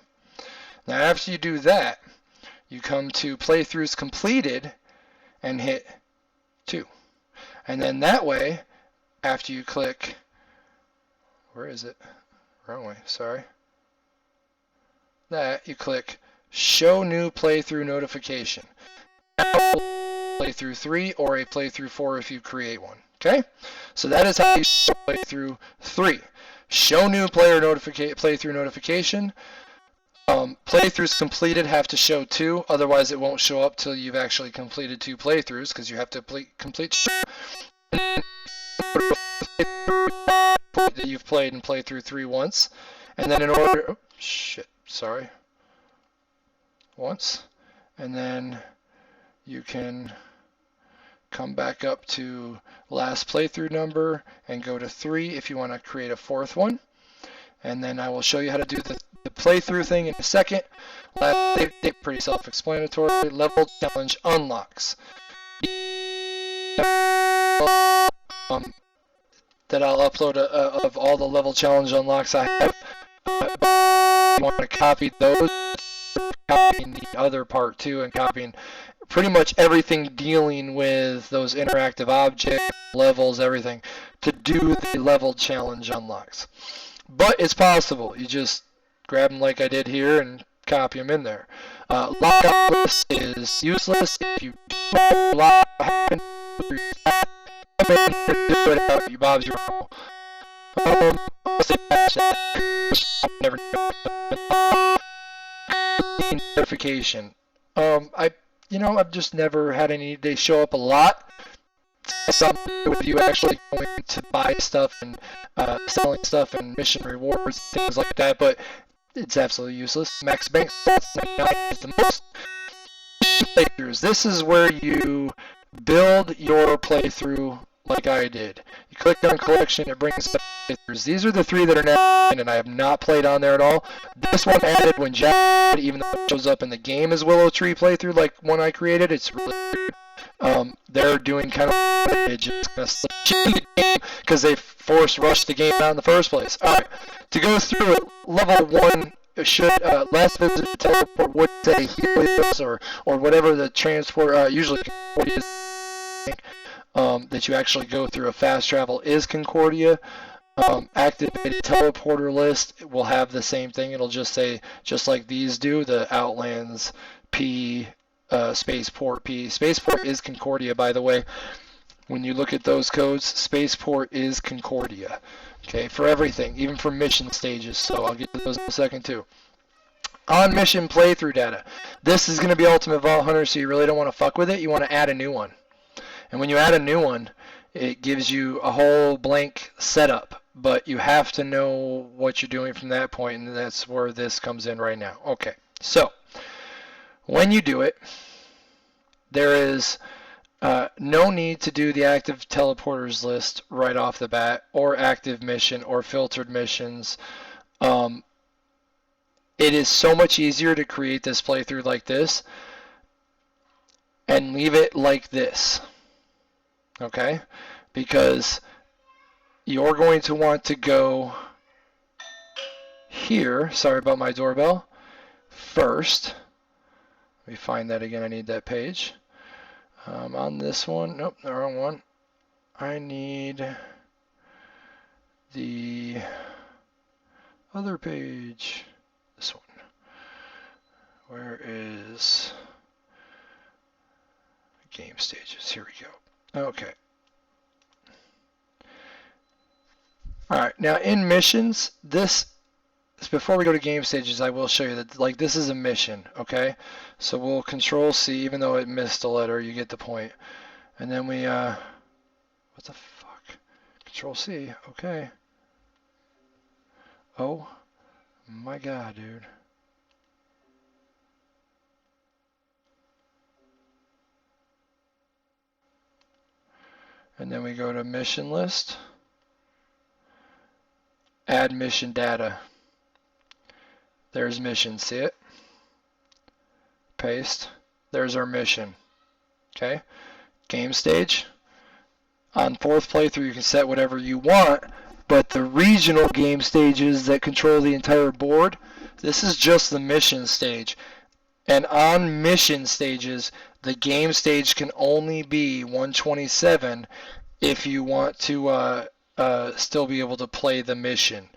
Now after you do that, you come to playthroughs completed and hit 2. And then that way, after you click, where is it? Wrong way, sorry. That, you click show new playthrough notification. Playthrough 3 or a playthrough 4 if you create one. Okay? So that is how you show playthrough 3. Show new playthrough notification. Playthroughs completed have to show 2, otherwise it won't show up till you've actually completed 2 playthroughs, because you have to complete that you've played in playthrough 3 once, and then in order, once, and then you can come back up to last playthrough number and go to 3 if you want to create a 4th one. And then I will show you how to do the playthrough thing in a second. Last pretty self-explanatory. Level challenge unlocks. That I'll upload of all the level challenge unlocks I have. If you want to copy those, copying the other part too, and copying pretty much everything dealing with those interactive objects, levels, everything, to do the level challenge unlocks. But it's possible. You just grab them like I did here and copy them in there. Lockout list is useless. If you do lock happen, do it out. You Bob's your uncle. Never notification. I've just never had any. They show up a lot. Something with you actually going to buy stuff and selling stuff and mission rewards, things like that, but it's absolutely useless. Max bank stats is the most playthroughs. This is where you build your playthrough like I did. You click on collection, it brings up playthroughs. These are the 3 that are now in, and I have not played on there at all. This one added when Jack, even though it shows up in the game as Willow Tree playthrough like one I created, it's really weird. They're doing kind of just because they force rushed the game out in the first place. Alright, to go through it, level 1 should, last visit to teleport would say Helios or whatever the transport, usually Concordia, that you actually go through a fast travel is Concordia. Activated teleporter list will have the same thing. It'll just say, just like these do, the Outlands P, Spaceport P. Spaceport is Concordia, by the way. When you look at those codes, Spaceport is Concordia. Okay, for everything, even for mission stages. So I'll get to those in a second too. On mission playthrough data. This is going to be Ultimate Vault Hunter, so you really don't want to fuck with it. You want to add a new one. And when you add a new one, it gives you a whole blank setup. But you have to know what you're doing from that point, and that's where this comes in right now. Okay, so when you do it, there is no need to do the active teleporters list right off the bat, or active mission, or filtered missions. It is so much easier to create this playthrough like this and leave it like this, okay? Because you're going to want to go here, sorry about my doorbell, first. Let me find that again, I need that page. On this one, nope, the wrong one. I need the other page, this one. Where is game stages? Here we go. Okay. All right, now in missions, before we go to game stages, I will show you that, like, this is a mission, okay? So we'll Control C, even though it missed a letter, you get the point. And then we, what the fuck? Control C, okay. Oh my God, dude. And then we go to mission list. Add mission data. There's mission, see it? Paste. There's our mission. Okay? Game stage. On 4th playthrough you can set whatever you want, but the regional game stages that control the entire board, this is just the mission stage. And on mission stages, the game stage can only be 127 if you want to still be able to play the mission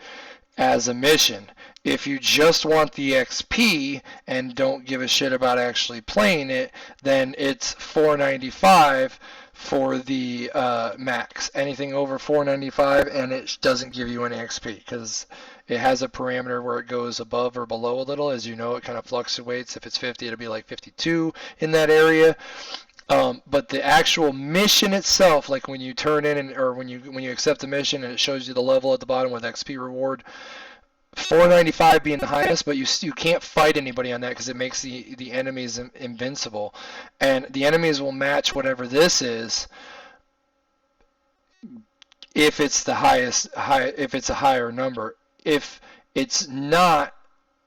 as a mission. If you just want the XP and don't give a shit about actually playing it, then it's 495 for the max. Anything over 495 and it doesn't give you any XP because it has a parameter where it goes above or below a little. As you know, it kind of fluctuates. If it's 50, it'll be like 52 in that area. But the actual mission itself, like when you turn in or when you accept the mission and it shows you the level at the bottom with XP reward, 495 being the highest, but you can't fight anybody on that because it makes the enemies invincible, and the enemies will match whatever this is if it's the if it's a higher number. If it's not,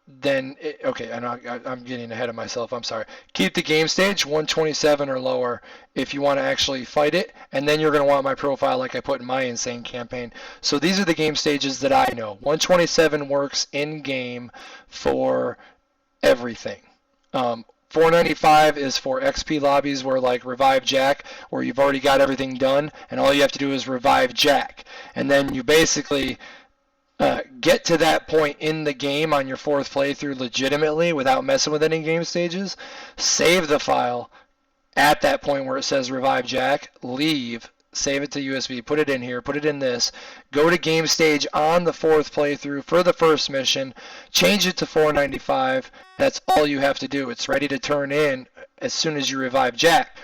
then okay, and I'm getting ahead of myself. I'm sorry. Keep the game stage 127 or lower if you want to actually fight it, and then you're going to want my profile like I put in my insane campaign. So these are the game stages that I know. 127 works in game for everything. 495 is for XP lobbies where, like, Revive Jack, where you've already got everything done and all you have to do is revive Jack, and then you basically get to that point in the game on your 4th playthrough legitimately without messing with any game stages, save the file at that point where it says Revive Jack, leave, save it to USB, put it in here, put it in this, go to game stage on the 4th playthrough for the first mission, change it to 495, that's all you have to do. It's ready to turn in as soon as you revive Jack.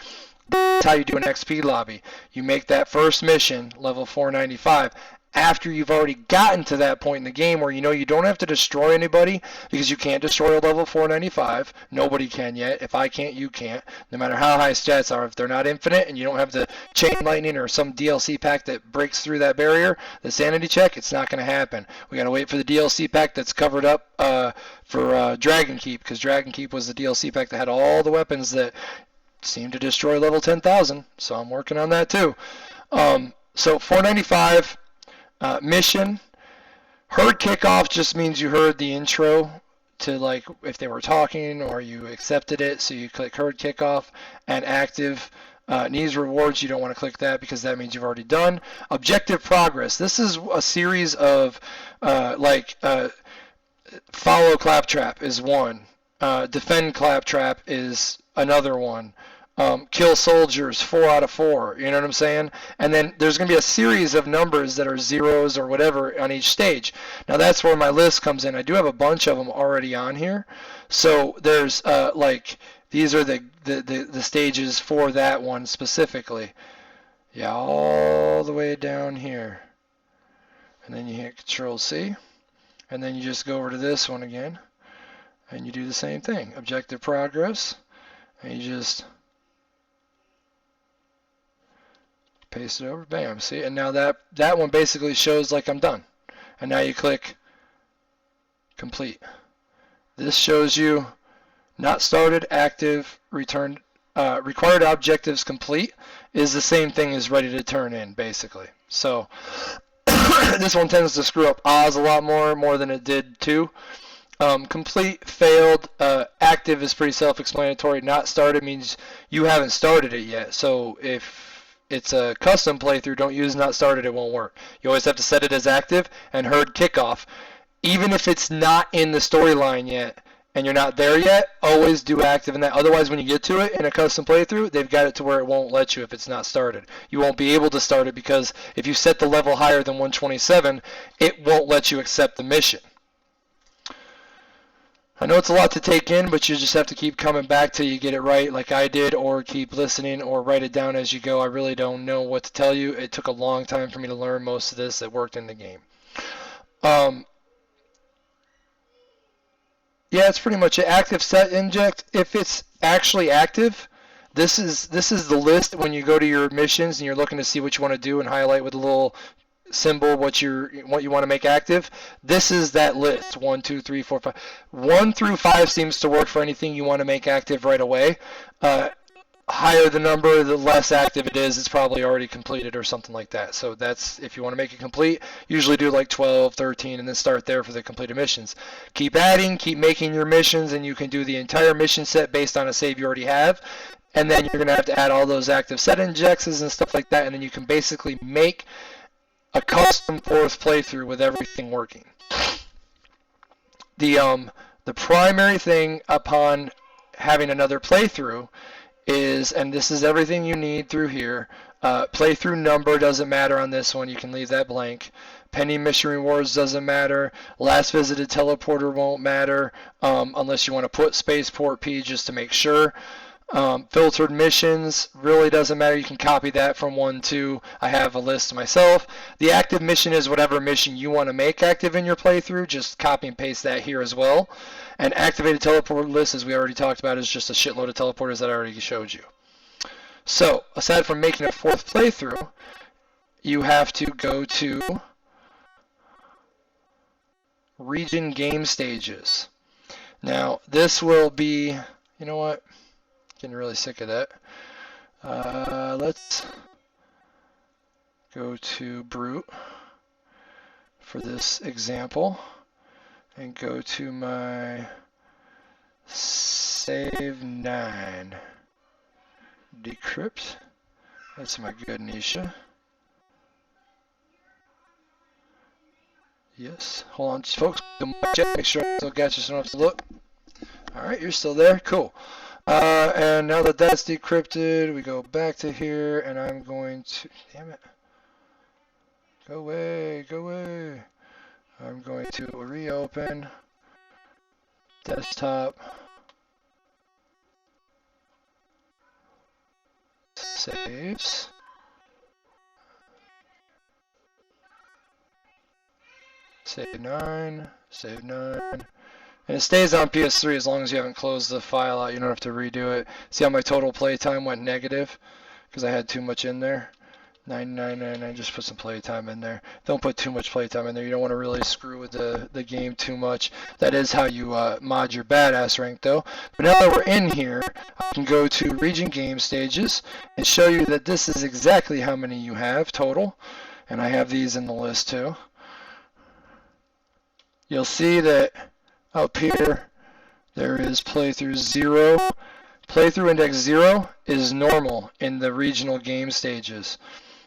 That's how you do an XP lobby. You make that first mission, level 495, after you've already gotten to that point in the game where you know you don't have to destroy anybody, because you can't destroy a level 495. Nobody can yet. If I can't, you can't. No matter how high stats are, if they're not infinite and you don't have the chain lightning or some DLC pack that breaks through that barrier, the sanity check, it's not going to happen. We got to wait for the DLC pack that's covered up for Dragon Keep, because Dragon Keep was the DLC pack that had all the weapons that seemed to destroy level 10,000. So I'm working on that too. So 495. Mission. Heard kickoff just means you heard the intro to, like, if they were talking or you accepted it, so you click heard kickoff. And active needs rewards, you don't want to click that because that means you've already done. Objective progress. This is a series of follow claptrap is one. Defend claptrap is another one. Kill soldiers, 4 out of 4, you know what I'm saying? And then there's going to be a series of numbers that are zeros or whatever on each stage. Now that's where my list comes in. I do have a bunch of them already on here. So there's these are the stages for that one specifically. Yeah, all the way down here. And then you hit Control C. And then you just go over to this one again. And you do the same thing. Objective progress. And you just paste it over, bam, see? And now that one basically shows like I'm done. And now you click complete. This shows you not started, active, returned, required objectives complete is the same thing as ready to turn in, basically. So this one tends to screw up Oz a lot more than it did too. Complete, failed, active is pretty self-explanatory. Not started means you haven't started it yet. So if it's a custom playthrough, don't use not started, it won't work. You always have to set it as active and herd kickoff. Even if it's not in the storyline yet and you're not there yet, always do active in that. Otherwise, when you get to it in a custom playthrough, they've got it to where it won't let you if it's not started. You won't be able to start it because if you set the level higher than 127, it won't let you accept the mission. I know it's a lot to take in, but you just have to keep coming back till you get it right like I did, or keep listening, or write it down as you go. I really don't know what to tell you. It took a long time for me to learn most of this that worked in the game. Yeah, it's pretty much an active set inject. If it's actually active, this is the list when you go to your missions and you're looking to see what you want to do and highlight with a little symbol what you want to make active. This is that list. 1, 2, 3, 4, 5. 1 through 5 seems to work for anything you want to make active right away. Higher the number, the less active it is. It's probably already completed or something like that. So that's, if you want to make it complete, usually do like 12, 13, and then start there for the completed missions. Keep adding, keep making your missions, and you can do the entire mission set based on a save you already have. And then you're going to have to add all those active set injects and stuff like that, and then you can basically make a custom 4th playthrough with everything working. The primary thing upon having another playthrough is, and this is everything you need through here, playthrough number doesn't matter on this one, you can leave that blank. Pending mission rewards doesn't matter. Last visited teleporter won't matter unless you want to put spaceport P just to make sure. Filtered missions really doesn't matter. You can copy that from 1 to, I have a list myself. The active mission is whatever mission you want to make active in your playthrough. Just copy and paste that here as well. And activated teleport list, as we already talked about, is just a shitload of teleporters that I already showed you. So, aside from making a 4th playthrough, you have to go to region game stages. Now, this will be, you know what? Getting really sick of that. Let's go to Brute for this example and go to my save 9. Decrypt. That's my good nisha. Yes. Hold on, folks. Make sure I still got you so I don't have to look. Alright, you're still there. Cool. And now that that's decrypted, we go back to here, and I'm going to, damn it, go away, go away. I'm going to reopen desktop, saves, save 9, save 9. And it stays on PS3 as long as you haven't closed the file out. You don't have to redo it. See how my total playtime went negative? Because I had too much in there. 999, just put some playtime in there. Don't put too much playtime in there. You don't want to really screw with the game too much. That is how you mod your badass rank though. But now that we're in here, I can go to region game stages and show you that this is exactly how many you have total. And I have these in the list too. You'll see that up here, there is playthrough 0. Playthrough index 0 is normal in the regional game stages.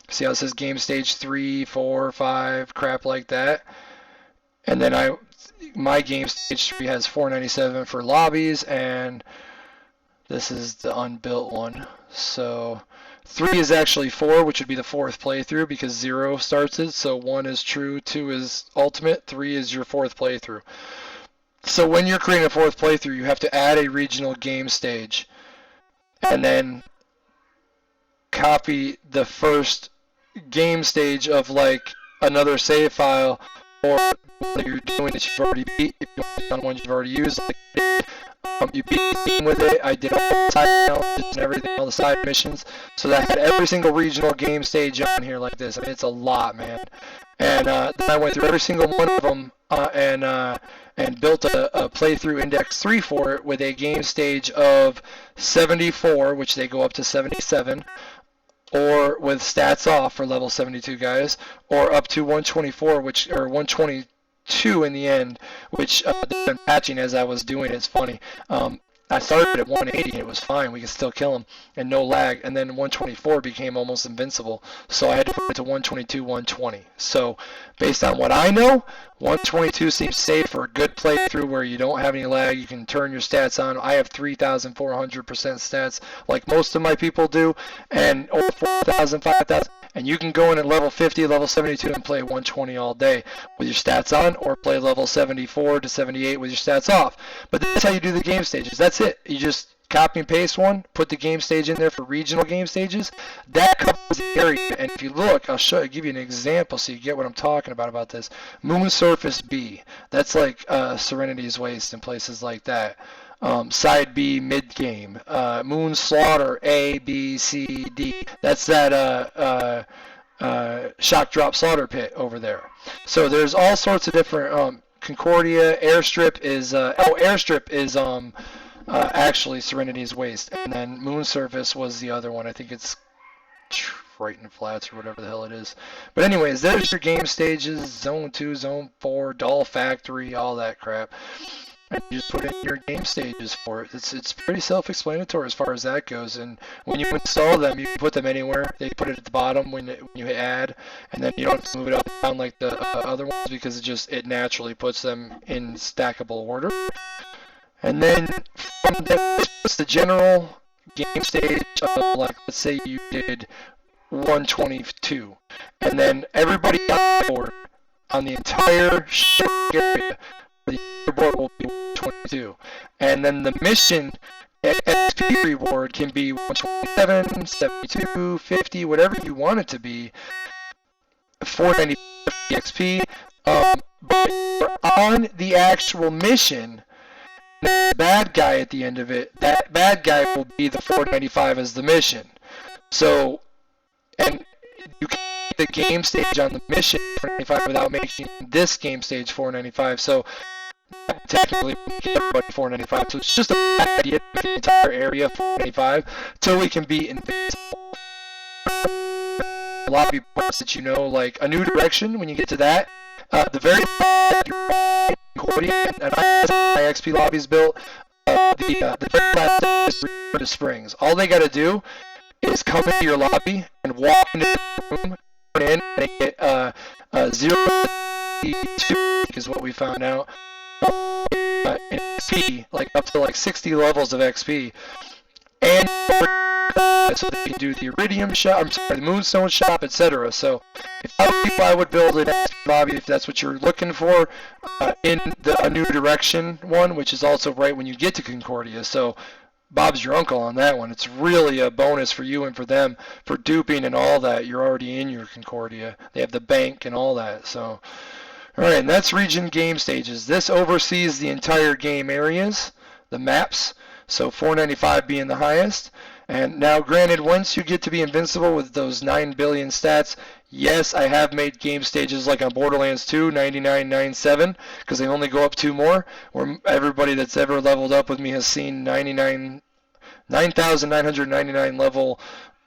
See how it says game stage 3, 4, 5, crap like that? And then my game stage 3 has 497 for lobbies, and this is the unbuilt one. So 3 is actually 4, which would be the 4th playthrough because 0 starts it. So 1 is true, 2 is ultimate, 3 is your 4th playthrough. So when you're creating a 4th playthrough, you have to add a regional game stage and then copy the first game stage of like another save file or what you're doing that you've already beat. If you want on ones you've already used, you beat the game with it. I did all the side challenges and everything, all the side missions. So that had every single regional game stage on here like this. I mean, it's a lot, man. And then I went through every single one of them and built a playthrough index 3 for it with a game stage of 74, which they go up to 77, or with stats off for level 72 guys, or up to 124, or 122 in the end, which they've been patching as I was doing it. It's funny. I started at 180 and it was fine. We could still kill him and no lag. And then 124 became almost invincible. So I had to put it to 122, 120. So based on what I know, 122 seems safe for a good playthrough where you don't have any lag. You can turn your stats on. I have 3,400% stats like most of my people do, and over 4,000, 5,000. And you can go in at level 50, level 72 and play 120 all day with your stats on, or play level 74 to 78 with your stats off. But that's how you do the game stages. That's it. You just copy and paste one, put the game stage in there for regional game stages. That covers the area. And if you look, give you an example so you get what I'm talking about this. Moon Surface B. That's like Serenity's Waste and places like that. Side B mid game, Moon Slaughter A, B, C, D. That's that shock drop slaughter pit over there. So there's all sorts of different Concordia. Airstrip is actually Serenity's Waste, and then Moon Surface was the other one. I think it's Frighten Flats or whatever the hell it is. But anyways, there's your game stages: Zone 2, Zone 4, Doll Factory, all that crap. And you just put in your game stages for it. It's pretty self-explanatory as far as that goes. And when you install them, you can put them anywhere. They put it at the bottom when you hit add, and then you don't have to move it up and down like the other ones because it naturally puts them in stackable order. And then from there, it's the general game stage of, like, let's say you did 122, and then everybody got the order on the entire area. The board will be 122, and then the mission XP reward can be 127, 72, 50, whatever you want it to be. 490 XP. But on the actual mission, the bad guy at the end of it, that bad guy will be the 495 as the mission. So, and you can make the game stage on the mission 495 without making this game stage 495. So technically we can get everybody 495. So it's just a bad idea to make the entire area 495 till we can be invincible. A lot of parts that you know, like a new direction. When you get to that, the very and my XP lobbies built, the very last is to springs. All they got to do is come into your lobby and walk into the room, turn in, and get 0 to 2 is what we found out. In XP, like up to like 60 levels of XP, and so they can do the Iridium shop, I'm sorry, the Moonstone shop, etc. So if I were you, I would build an XP lobby if that's what you're looking for, in a new direction one, which is also right when you get to Concordia. So Bob's your uncle on that one. It's really a bonus for you and for them for duping and all that. You're already in your Concordia. They have the bank and all that. So, alright, and that's region game stages. This oversees the entire game areas, the maps, so 495 being the highest. And now granted, once you get to be invincible with those 9 billion stats, yes, I have made game stages like on Borderlands 2, 99, 97, because they only go up 2 more, where everybody that's ever leveled up with me has seen 9,999 level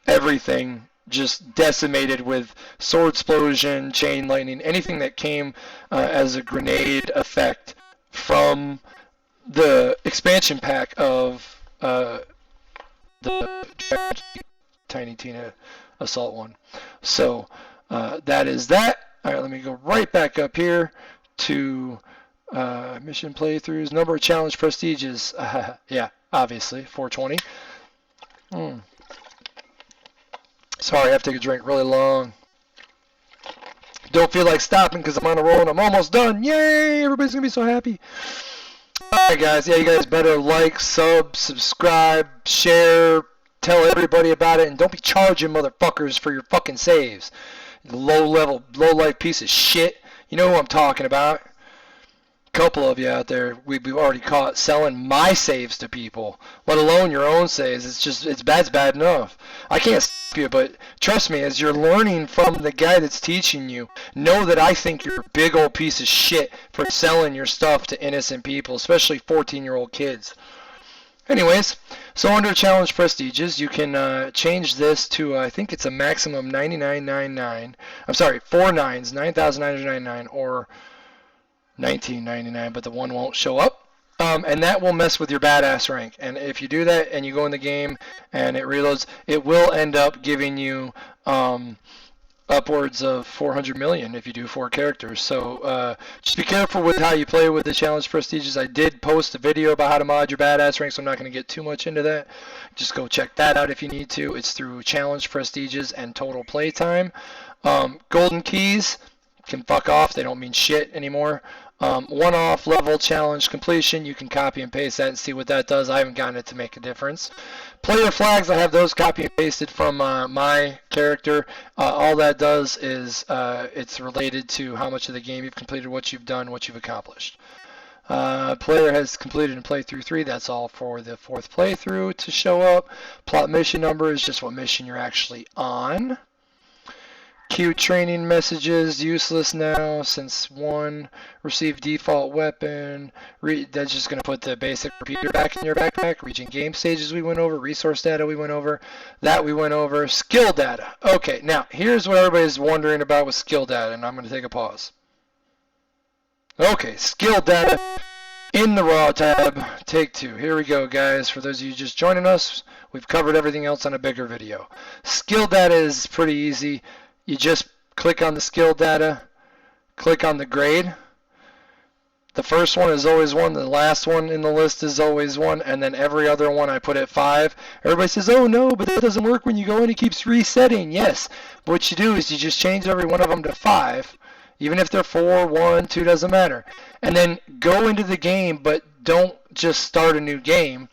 everything just decimated with sword explosion, chain lightning, anything that came as a grenade effect from the expansion pack of the Tiny Tina Assault one. So that is that. Alright, let me go right back up here to mission playthroughs. Number of challenge prestiges. Yeah, obviously, 420. Sorry, I have to take a drink really long. Don't feel like stopping because I'm on a roll and I'm almost done. Yay! Everybody's going to be so happy. Alright guys, yeah, you guys better like, subscribe, share, tell everybody about it, and don't be charging motherfuckers for your fucking saves. Low life piece of shit. You know who I'm talking about. Couple of you out there we've already caught selling my saves to people, let alone your own saves. It's bad enough. I can't stop you, but trust me, as you're learning from the guy that's teaching you, know that I think you're a big old piece of shit for selling your stuff to innocent people, especially 14-year-old kids. Anyways, so under challenge prestiges, you can change this to, I think it's a maximum 9999. I'm sorry, 4 nines, 9,999, or 1999, but the one won't show up. And that will mess with your badass rank. And if you do that and you go in the game and it reloads, it will end up giving you upwards of 400 million if you do 4 characters. So just be careful with how you play with the challenge prestiges. I did post a video about how to mod your badass rank, so I'm not going to get too much into that. Just go check that out if you need to. It's through challenge prestiges and total playtime. Golden keys can fuck off. They don't mean shit anymore. One-off level challenge completion, you can copy and paste that and see what that does. I haven't gotten it to make a difference. Player flags, I have those copy and pasted from my character. All that does is it's related to how much of the game you've completed, what you've done, what you've accomplished. Player has completed in playthrough 3. That's all for the 4th playthrough to show up. Plot mission number is just what mission you're actually on. Queue training messages, useless now since 1. Receive default weapon. That's just going to put the basic repeater back in your backpack. Region game stages we went over. Resource data we went over. That we went over. Skill data. Okay, now here's what everybody's wondering about with skill data, and I'm going to take a pause. Okay, skill data in the raw tab. Take 2. Here we go, guys. For those of you just joining us, we've covered everything else on a bigger video. Skill data is pretty easy. You just click on the skill data, click on the grade. The first one is always 1, the last one in the list is always 1, and then every other one I put at 5. Everybody says, oh no, but that doesn't work when you go in, it keeps resetting. Yes, but what you do is you just change every one of them to 5, even if they're 4, 1, 2, doesn't matter. And then go into the game, but don't just start a new game.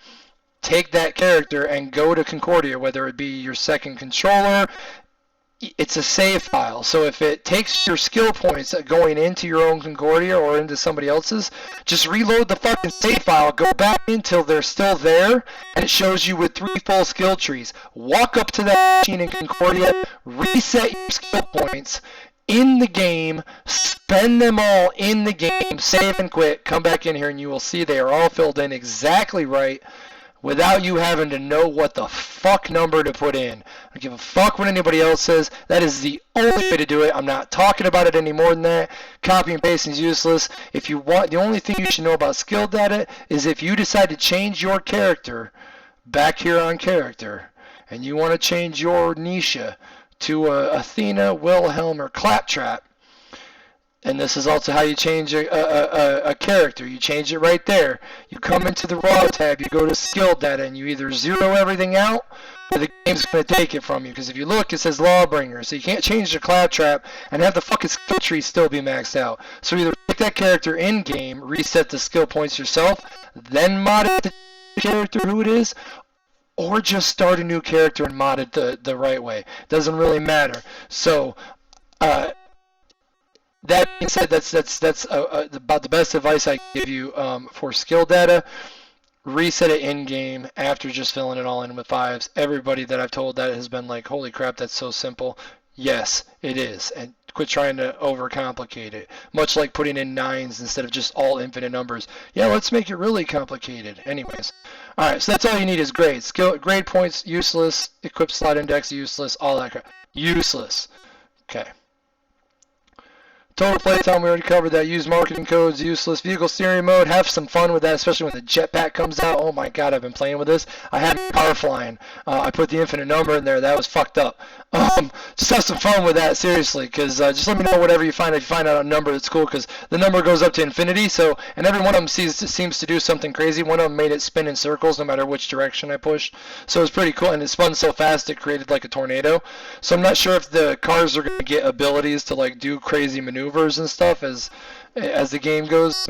Take that character and go to Concordia, whether it be your second controller. It's a save file, so if it takes your skill points going into your own Concordia or into somebody else's, just reload the fucking save file, go back until they're still there, and it shows you with 3 full skill trees. Walk up to that machine in Concordia, reset your skill points in the game, spend them all in the game, save and quit, come back in here, and you will see they are all filled in exactly right, without you having to know what the fuck number to put in. I don't give a fuck what anybody else says. That is the only way to do it. I'm not talking about it any more than that. Copy and pasting is useless. If you want, the only thing you should know about skill data is if you decide to change your character back here on character, and you want to change your nisha to Athena, Wilhelm, or claptrap. And this is also how you change a character. You change it right there. You come into the raw tab, you go to skill data, and you either zero everything out, or the game's going to take it from you. Because if you look, it says lawbringer, so you can't change the claptrap and have the fucking skill tree still be maxed out. So either take that character in-game, reset the skill points yourself, then mod it the character who it is, or just start a new character and mod it the right way. Doesn't really matter. So, that being said, that's about the best advice I can give you for skill data. Reset it in-game after just filling it all in with 5s. Everybody that I've told that has been like, holy crap, that's so simple. Yes, it is. And quit trying to overcomplicate it. Much like putting in 9s instead of just all infinite numbers. Yeah, let's make it really complicated. Anyways. Alright, so that's all you need is grades. Grade points, useless. Equip slot index, useless. All that crap. Useless. Okay. Total playtime, we already covered that. Use marketing codes, useless. Vehicle steering mode, have some fun with that, especially when the jetpack comes out. Oh my god, I've been playing with this. I had car flying. I put the infinite number in there. That was fucked up. Just have some fun with that, seriously, because just let me know whatever you find. If you find out a number that's cool, because the number goes up to infinity, so, and every one of them seems to do something crazy. One of them made it spin in circles no matter which direction I pushed. So it was pretty cool, and it spun so fast it created like a tornado. So I'm not sure if the cars are going to get abilities to like do crazy maneuvers and stuff as the game goes.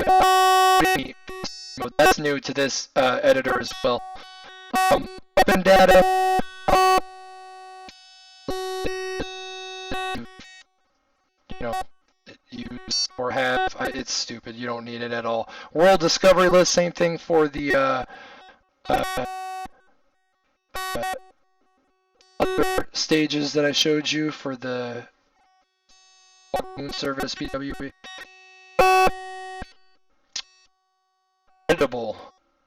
That's new to this editor as well. Weapon data. Use or have. It's stupid. You don't need it at all. World discovery list. Same thing for the other stages that I showed you for the moon service PWB. Editable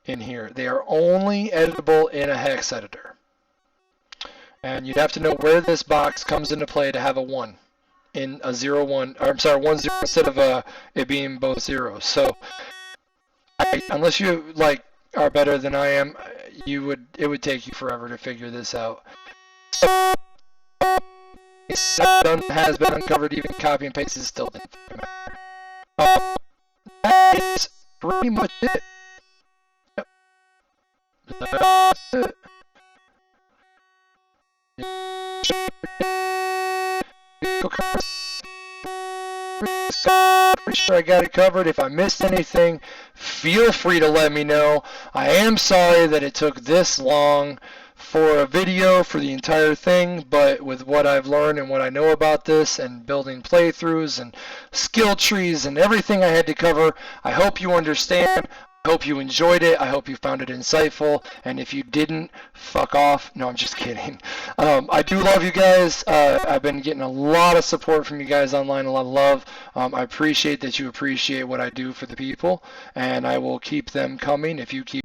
in here. They are only editable in a hex editor. And you'd have to know where this box comes into play to have a 1 in a 0, 1, or I'm sorry, 1, 0 instead of it being both zeros. So unless you like are better than I am, it would take you forever to figure this out. So, has been uncovered, even copy and paste is still didn't matter. That is pretty much it. Yep. That's it. Pretty sure I got it covered. If I missed anything, feel free to let me know. I am sorry that it took this long for a video for the entire thing, but with what I've learned and what I know about this and building playthroughs and skill trees and everything I had to cover, I hope you understand. I hope you enjoyed it. I hope you found it insightful. And if you didn't, fuck off. No, I'm just kidding. I do love you guys. I've been getting a lot of support from you guys online, a lot of love. I appreciate that you appreciate what I do for the people, and I will keep them coming if you keep